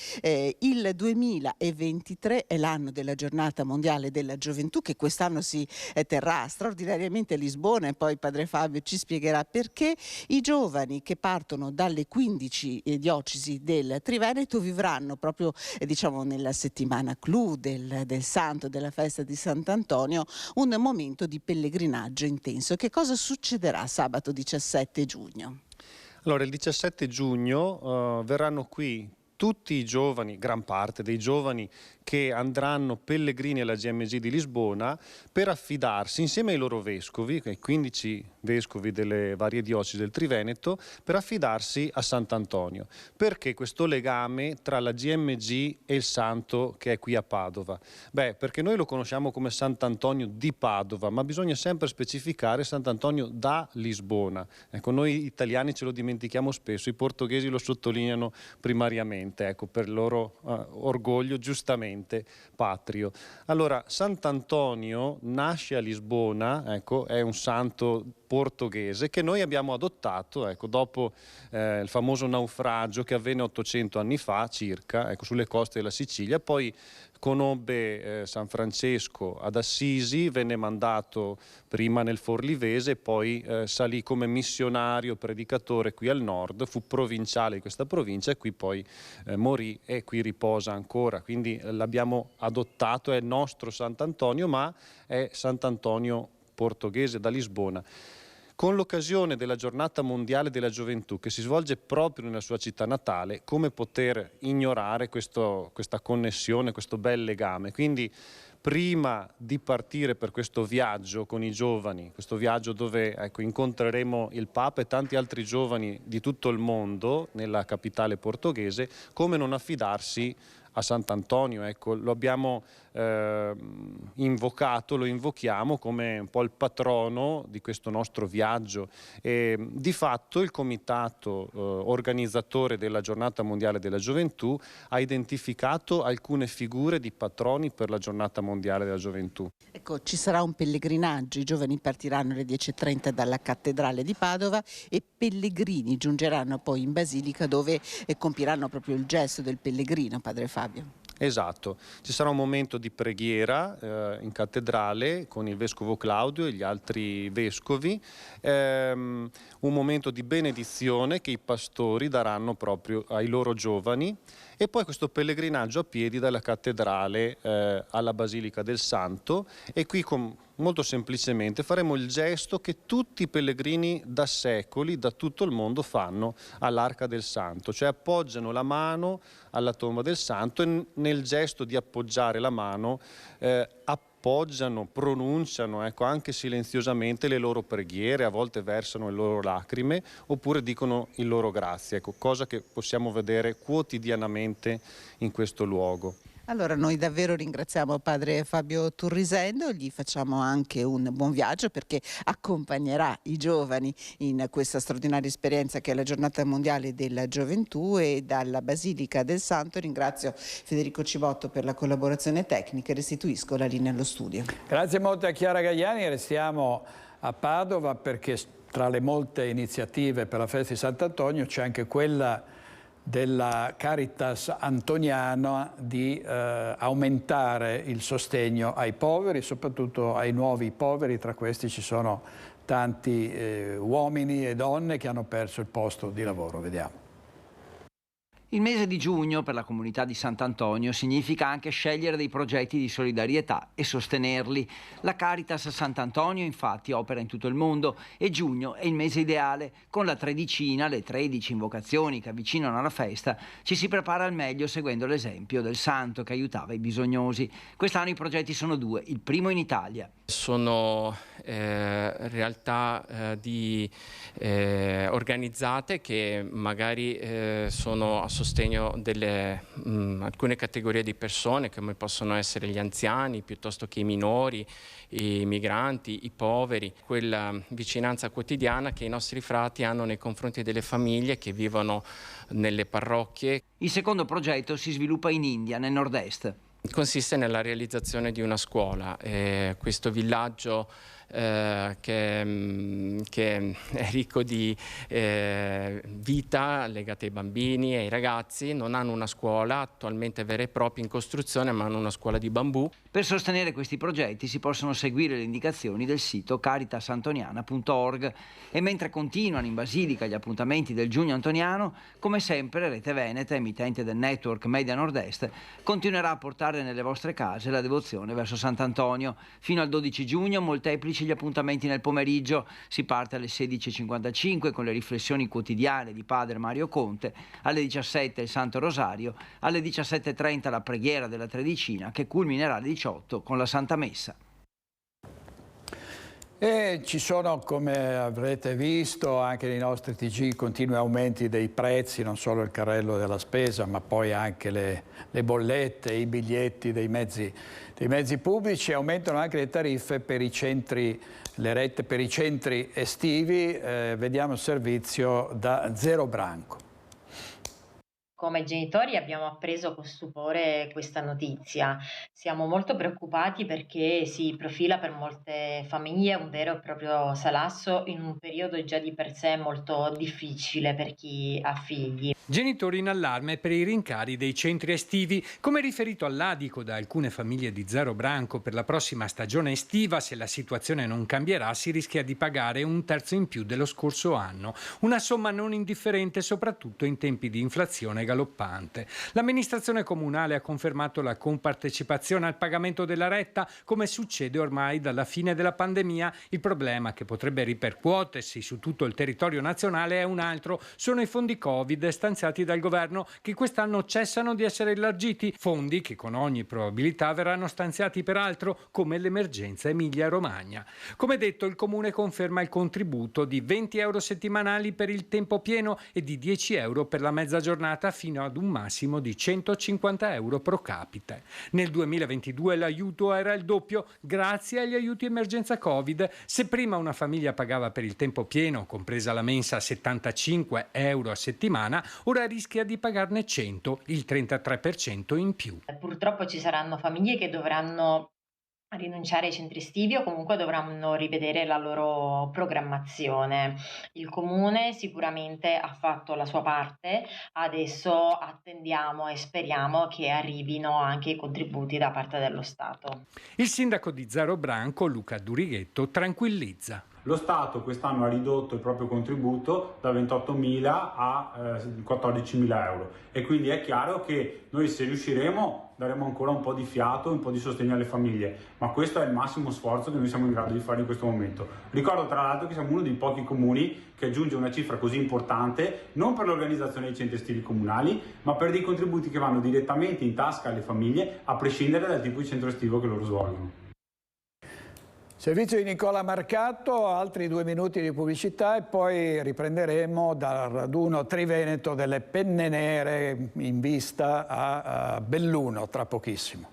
Il 2023 è l'anno della giornata mondiale della gioventù, che quest'anno si terrà straordinariamente a Lisbona, e poi padre Fabio ci spiegherà perché. I giovani che partono dalle 15 diocesi del Triveneto vivranno proprio diciamo nella settimana clou del santo, della festa di Sant'Antonio, un momento di pellegrinaggio intenso. Che cosa succederà sabato 17 giugno? Allora, il 17 giugno verranno qui tutti i giovani, gran parte dei giovani che andranno pellegrini alla GMG di Lisbona per affidarsi insieme ai loro vescovi, ai 15 vescovi delle varie diocesi del Triveneto, per affidarsi a Sant'Antonio. Perché questo legame tra la GMG e il santo che è qui a Padova? Beh, perché noi lo conosciamo come Sant'Antonio di Padova, ma bisogna sempre specificare Sant'Antonio da Lisbona. Ecco, noi italiani ce lo dimentichiamo spesso, i portoghesi lo sottolineano primariamente, ecco, per il loro orgoglio giustamente patrio. Allora, Sant'Antonio nasce a Lisbona, ecco, è un santo portoghese che noi abbiamo adottato, ecco, dopo il famoso naufragio che avvenne 800 anni fa circa, ecco, sulle coste della Sicilia. Poi conobbe San Francesco ad Assisi, venne mandato prima nel Forlivese, poi salì come missionario, predicatore qui al nord, fu provinciale di questa provincia e qui poi morì e qui riposa ancora. Quindi l'abbiamo adottato, è il nostro Sant'Antonio, ma è Sant'Antonio portoghese da Lisbona. Con l'occasione della giornata mondiale della gioventù che si svolge proprio nella sua città natale, come poter ignorare questa connessione, questo bel legame? Quindi prima di partire per questo viaggio con i giovani, questo viaggio dove ecco, incontreremo il Papa e tanti altri giovani di tutto il mondo nella capitale portoghese, come non affidarsi a Sant'Antonio? Ecco, lo abbiamo invocato, lo invochiamo come un po' il patrono di questo nostro viaggio. E, di fatto il comitato organizzatore della giornata mondiale della gioventù ha identificato alcune figure di patroni per la giornata mondiale della gioventù. Ecco, ci sarà un pellegrinaggio, i giovani partiranno alle 10:30 dalla cattedrale di Padova e pellegrini giungeranno poi in Basilica, dove compiranno proprio il gesto del pellegrino, padre Fabio. Esatto, ci sarà un momento di preghiera in cattedrale con il vescovo Claudio e gli altri vescovi, un momento di benedizione che i pastori daranno proprio ai loro giovani, e poi questo pellegrinaggio a piedi dalla cattedrale alla Basilica del Santo, e qui molto semplicemente faremo il gesto che tutti i pellegrini da secoli, da tutto il mondo fanno all'Arca del Santo, cioè appoggiano la mano alla tomba del Santo e nel gesto di appoggiare la mano appoggiano, pronunciano, ecco, anche silenziosamente le loro preghiere, a volte versano le loro lacrime oppure dicono il loro grazie, ecco, cosa che possiamo vedere quotidianamente in questo luogo. Allora noi davvero ringraziamo padre Fabio Turrisendo, gli facciamo anche un buon viaggio perché accompagnerà i giovani in questa straordinaria esperienza che è la giornata mondiale della gioventù, e dalla Basilica del Santo ringrazio Federico Civotto per la collaborazione tecnica e restituisco la linea allo studio. Grazie molto a Chiara Gaiani, restiamo a Padova perché tra le molte iniziative per la festa di Sant'Antonio c'è anche quella della Caritas Antoniana di aumentare il sostegno ai poveri, soprattutto ai nuovi poveri. Tra questi ci sono tanti uomini e donne che hanno perso il posto di lavoro. Vediamo. Il mese di giugno per la comunità di Sant'Antonio significa anche scegliere dei progetti di solidarietà e sostenerli. La Caritas Sant'Antonio infatti opera in tutto il mondo e giugno è il mese ideale. Con la tredicina, le 13 invocazioni che avvicinano alla festa, ci si prepara al meglio seguendo l'esempio del santo che aiutava i bisognosi. Quest'anno i progetti sono 2, il primo in Italia. Sono realtà organizzate che magari sono a sostegno delle alcune categorie di persone, come possono essere gli anziani piuttosto che i minori, i migranti, i poveri, quella vicinanza quotidiana che i nostri frati hanno nei confronti delle famiglie che vivono nelle parrocchie. Il secondo progetto si sviluppa in India, nel nord-est. Consiste nella realizzazione di una scuola. Questo villaggio che è ricco di vita legata ai bambini e ai ragazzi, non hanno una scuola attualmente vera e propria in costruzione, ma hanno una scuola di bambù. Per sostenere questi progetti si possono seguire le indicazioni del sito caritasantoniana.org e mentre continuano in Basilica gli appuntamenti del Giugno Antoniano, come sempre Rete Veneta, emittente del network Media Nord-Est, continuerà a portare nelle vostre case la devozione verso Sant'Antonio. Fino al 12 giugno molteplici gli appuntamenti nel pomeriggio. Si parte alle 16:55 con le riflessioni quotidiane di Padre Mario Conte, alle 17 il Santo Rosario, alle 17:30 la preghiera della Tredicina che culminerà alle 18 con la Santa Messa. E ci sono, come avrete visto, anche nei nostri TG continui aumenti dei prezzi, non solo il carrello della spesa, ma poi anche le bollette, i biglietti dei mezzi pubblici. Aumentano anche le tariffe per i centri, le rette per i centri estivi. Vediamo il servizio da Zero Branco. Come genitori abbiamo appreso con stupore questa notizia. Siamo molto preoccupati perché si profila per molte famiglie un vero e proprio salasso in un periodo già di per sé molto difficile per chi ha figli. Genitori in allarme per i rincari dei centri estivi. Come riferito all'Adico da alcune famiglie di Zero Branco, per la prossima stagione estiva, se la situazione non cambierà, si rischia di pagare un terzo in più dello scorso anno. Una somma non indifferente soprattutto in tempi di inflazione galoppante. L'amministrazione comunale ha confermato la compartecipazione al pagamento della retta, come succede ormai dalla fine della pandemia. Il problema che potrebbe ripercuotersi su tutto il territorio nazionale è un altro: sono i fondi Covid stanziati dal governo, che quest'anno cessano di essere elargiti, fondi che con ogni probabilità verranno stanziati per altro, come l'emergenza Emilia-Romagna. Come detto, il Comune conferma il contributo di 20 euro settimanali per il tempo pieno e di 10 euro per la mezza giornata, fino ad un massimo di 150 euro pro capite. Nel 2022 l'aiuto era il doppio grazie agli aiuti emergenza Covid. Se prima una famiglia pagava per il tempo pieno, compresa la mensa, 75 euro a settimana, ora rischia di pagarne 100, il 33% in più. Purtroppo ci saranno famiglie che dovranno rinunciare ai centri estivi o comunque dovranno rivedere la loro programmazione. Il Comune sicuramente ha fatto la sua parte, adesso attendiamo e speriamo che arrivino anche i contributi da parte dello Stato. Il sindaco di Zero Branco, Luca Durighetto, tranquillizza. Lo Stato quest'anno ha ridotto il proprio contributo da 28.000 a 14.000 euro e quindi è chiaro che noi, se riusciremo, daremo ancora un po' di fiato, un po' di sostegno alle famiglie, ma questo è il massimo sforzo che noi siamo in grado di fare in questo momento. Ricordo tra l'altro che siamo uno dei pochi comuni che aggiunge una cifra così importante non per l'organizzazione dei centri estivi comunali, ma per dei contributi che vanno direttamente in tasca alle famiglie, a prescindere dal tipo di centro estivo che loro svolgono. Servizio di Nicola Marcato, altri 2 minuti di pubblicità e poi riprenderemo dal raduno triveneto delle penne nere in vista a Belluno tra pochissimo.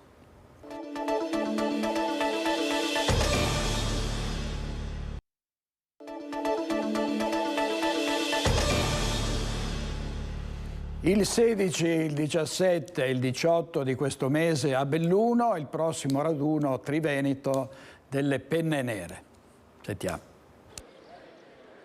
Il 16, il 17 e il 18 di questo mese a Belluno, il prossimo raduno triveneto delle penne nere. Sentiamo.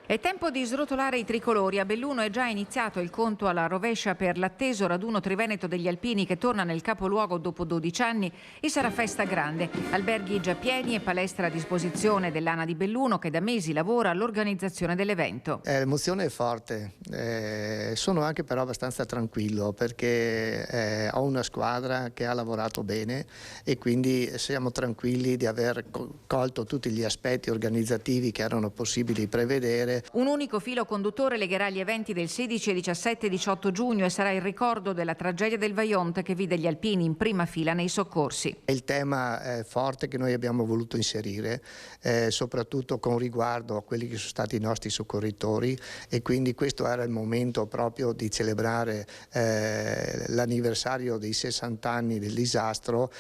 È tempo di srotolare i tricolori. A Belluno è già iniziato il conto alla rovescia per l'atteso raduno triveneto degli alpini che torna nel capoluogo dopo 12 anni e sarà festa grande. Alberghi già pieni e palestra a disposizione dell'ANA di Belluno che da mesi lavora all'organizzazione dell'evento. L'emozione è forte, sono anche però abbastanza tranquillo perché ho una squadra che ha lavorato bene e quindi siamo tranquilli di aver colto tutti gli aspetti organizzativi che erano possibili prevedere. Un unico filo conduttore legherà gli eventi del 16, 17 e 18 giugno e sarà il ricordo della tragedia del Vajont che vide gli alpini in prima fila nei soccorsi. Il tema forte che noi abbiamo voluto inserire, soprattutto con riguardo a quelli che sono stati i nostri soccorritori, e quindi questo era il momento proprio di celebrare l'anniversario dei 60 anni del disastro,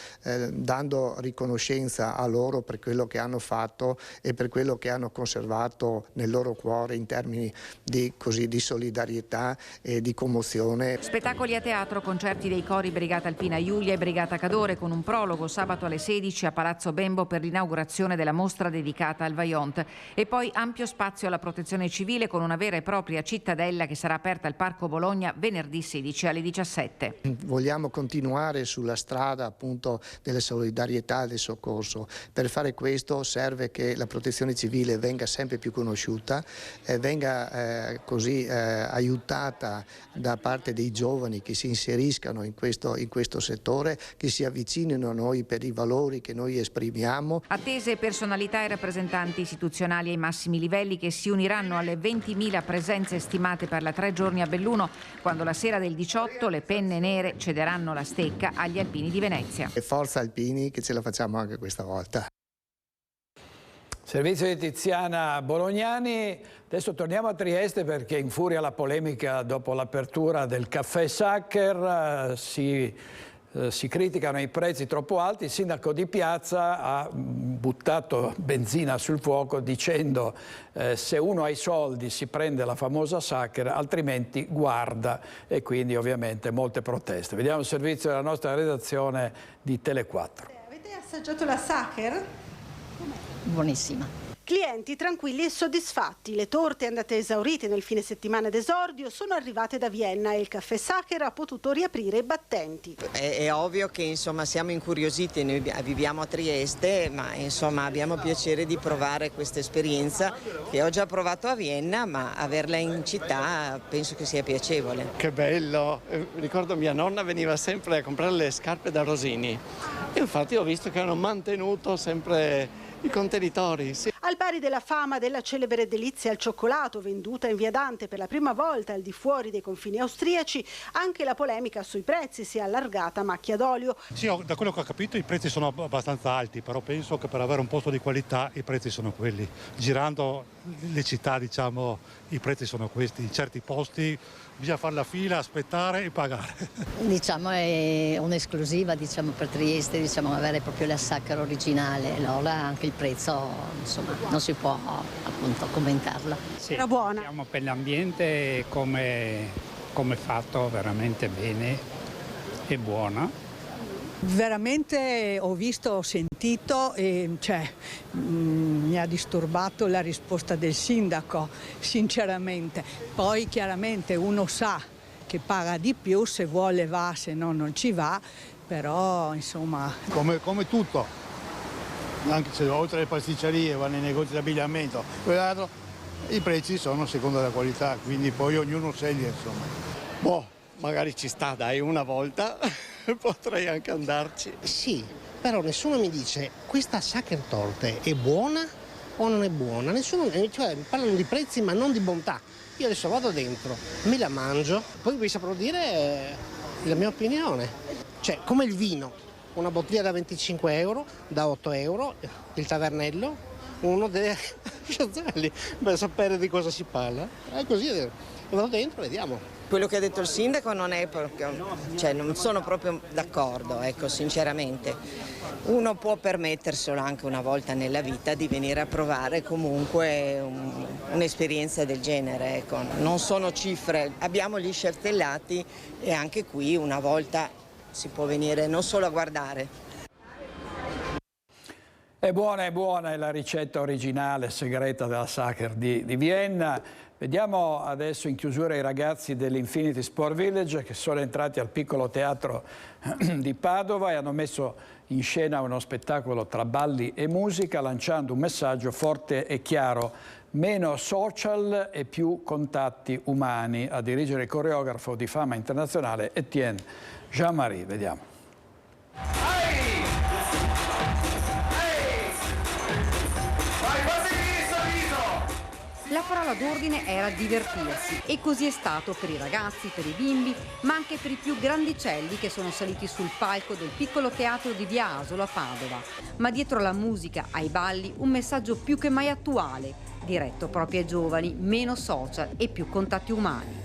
dando riconoscenza a loro per quello che hanno fatto e per quello che hanno conservato nel loro cuore in termini di solidarietà e di commozione. Spettacoli a teatro, concerti dei cori Brigata Alpina Iulia e Brigata Cadore con un prologo sabato alle 16 a Palazzo Bembo per l'inaugurazione della mostra dedicata al Vajont e poi ampio spazio alla protezione civile con una vera e propria cittadella che sarà aperta al Parco Bologna venerdì 16 alle 17. Vogliamo continuare sulla strada appunto della solidarietà e del soccorso. Per fare questo serve che la protezione civile venga sempre più conosciuta, venga aiutata da parte dei giovani che si inseriscano in questo settore, che si avvicinino a noi per i valori che noi esprimiamo. Attese personalità e rappresentanti istituzionali ai massimi livelli che si uniranno alle 20.000 presenze stimate per la 3 giorni a Belluno, quando la sera del 18 le penne nere cederanno la stecca agli alpini di Venezia. E forza alpini che ce la facciamo anche questa volta. Servizio di Tiziana Bolognani. Adesso torniamo a Trieste perché infuria la polemica dopo l'apertura del caffè Sacher. Si criticano i prezzi troppo alti. Il sindaco di Piazza ha buttato benzina sul fuoco dicendo se uno ha i soldi si prende la famosa Sacher, altrimenti guarda, e quindi ovviamente molte proteste. Vediamo il servizio della nostra redazione di Tele4. Avete assaggiato la Sacher? Buonissima. Clienti tranquilli e soddisfatti. Le torte andate esaurite nel fine settimana d'esordio sono arrivate da Vienna e il caffè Sacher ha potuto riaprire i battenti. È ovvio che insomma siamo incuriositi, noi viviamo a Trieste, ma insomma abbiamo piacere di provare questa esperienza che ho già provato a Vienna, ma averla in città penso che sia piacevole. Che bello! Ricordo mia nonna veniva sempre a comprare le scarpe da Rosini e infatti ho visto che hanno mantenuto sempre i contenitori. Sì. Al pari della fama della celebre delizia al cioccolato venduta in via Dante per la prima volta al di fuori dei confini austriaci, anche la polemica sui prezzi si è allargata a macchia d'olio. Sì, da quello che ho capito i prezzi sono abbastanza alti, però penso che per avere un posto di qualità i prezzi sono quelli. Girando le città, diciamo, i prezzi sono questi. In certi posti bisogna fare la fila, aspettare e pagare. Diciamo è un'esclusiva per Trieste, avere proprio la Sacher originale, allora anche il prezzo insomma non si può appunto commentarlo. Sì, era buona. Siamo per l'ambiente come fatto veramente bene e buona. Veramente ho sentito e mi ha disturbato la risposta del sindaco, sinceramente. Poi chiaramente uno sa che paga di più, se vuole va, se no non ci va, però insomma... Come tutto, anche se oltre alle pasticcerie vanno nei negozi di abbigliamento, quell'altro, i prezzi sono secondo la qualità, quindi poi ognuno sceglie insomma. Magari ci sta, dai, una volta potrei anche andarci. Sì, però nessuno mi dice questa Sacher torte è buona o non è buona. Nessuno, parlano di prezzi ma non di bontà. Io adesso vado dentro, me la mangio, poi vi saprò dire la mia opinione. Come il vino, una bottiglia da 25 euro, da 8 euro, il tavernello, uno deve per sapere di cosa si parla. È così, vado dentro, vediamo. Quello che ha detto il sindaco non è non sono proprio d'accordo, ecco, sinceramente. Uno può permetterselo anche una volta nella vita di venire a provare comunque un'esperienza del genere, ecco. Non sono cifre, abbiamo gli scertellati e anche qui una volta si può venire non solo a guardare. È buona è la ricetta originale segreta della Sacher di Vienna. Vediamo adesso in chiusura i ragazzi dell'Infinity Sport Village che sono entrati al piccolo teatro di Padova e hanno messo in scena uno spettacolo tra balli e musica, lanciando un messaggio forte e chiaro: meno social e più contatti umani. A dirigere il coreografo di fama internazionale Etienne Jean-Marie. Vediamo. La parola d'ordine era divertirsi e così è stato per i ragazzi, per i bimbi, ma anche per i più grandicelli che sono saliti sul palco del piccolo teatro di Via Asolo a Padova. Ma dietro la musica, ai balli, un messaggio più che mai attuale, diretto proprio ai giovani: meno social e più contatti umani.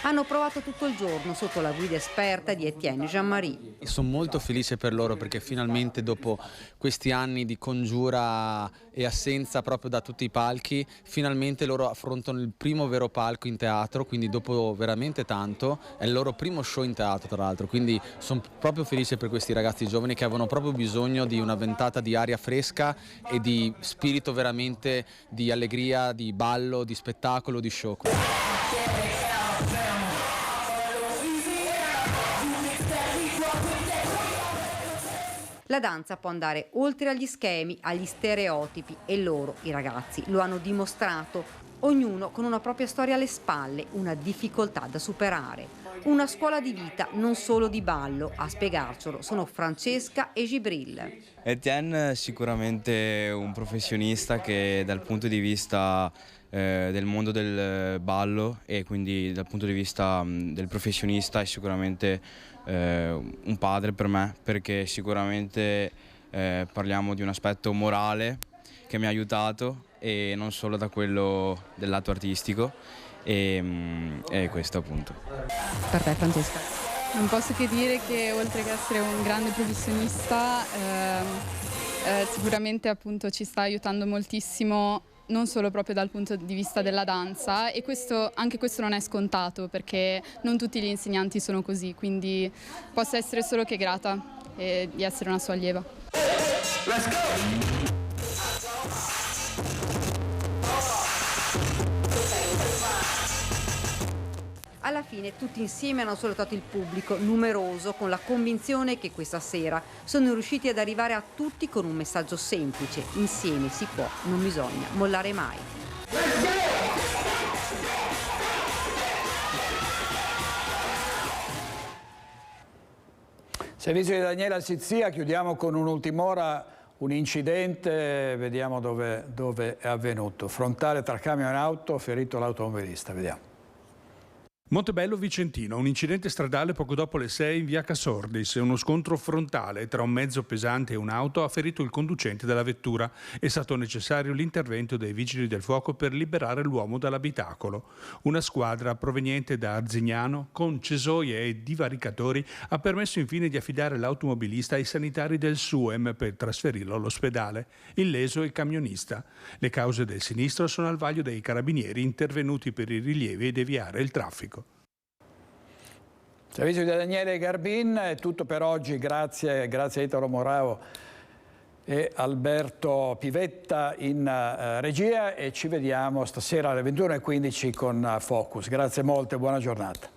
Hanno provato tutto il giorno sotto la guida esperta di Etienne Jean-Marie. Sono molto felice per loro perché finalmente dopo questi anni di congiura e assenza proprio da tutti i palchi, finalmente loro affrontano il primo vero palco in teatro, quindi dopo veramente tanto, è il loro primo show in teatro tra l'altro, quindi sono proprio felice per questi ragazzi giovani che avevano proprio bisogno di una ventata di aria fresca e di spirito veramente di allegria, di ballo, di spettacolo, di show. La danza può andare oltre agli schemi, agli stereotipi e loro, i ragazzi, lo hanno dimostrato, ognuno con una propria storia alle spalle, una difficoltà da superare. Una scuola di vita, non solo di ballo, a spiegarcelo sono Francesca e Gibril. Etienne è sicuramente un professionista che dal punto di vista del mondo del ballo e quindi dal punto di vista del professionista è sicuramente un padre per me, perché sicuramente parliamo di un aspetto morale che mi ha aiutato e non solo da quello del lato artistico e questo appunto. Per te Francesca? Non posso che dire che oltre che essere un grande professionista sicuramente appunto ci sta aiutando moltissimo, non solo proprio dal punto di vista della danza, e anche questo non è scontato perché non tutti gli insegnanti sono così, quindi posso essere solo che grata di essere una sua allieva. Let's go! Alla fine tutti insieme hanno salutato il pubblico numeroso con la convinzione che questa sera sono riusciti ad arrivare a tutti con un messaggio semplice: insieme si può, non bisogna mollare mai. Servizio di Daniela Sizia, chiudiamo con un'ultima ora, un incidente, vediamo dove è avvenuto. Frontale tra camion e auto, ferito l'automobilista, vediamo. Montebello Vicentino, un incidente stradale poco dopo le 6 in via Casordis. Uno scontro frontale tra un mezzo pesante e un'auto ha ferito il conducente della vettura. È stato necessario l'intervento dei vigili del fuoco per liberare l'uomo dall'abitacolo. Una squadra proveniente da Arzignano, con cesoie e divaricatori, ha permesso infine di affidare l'automobilista ai sanitari del SUEM per trasferirlo all'ospedale. Illeso il camionista. Le cause del sinistro sono al vaglio dei carabinieri intervenuti per i rilievi e deviare il traffico. Servizio di Daniele Garbin, è tutto per oggi, grazie a Italo Morao e Alberto Pivetta in regia, e ci vediamo stasera alle 21:15 con Focus. Grazie molte e buona giornata.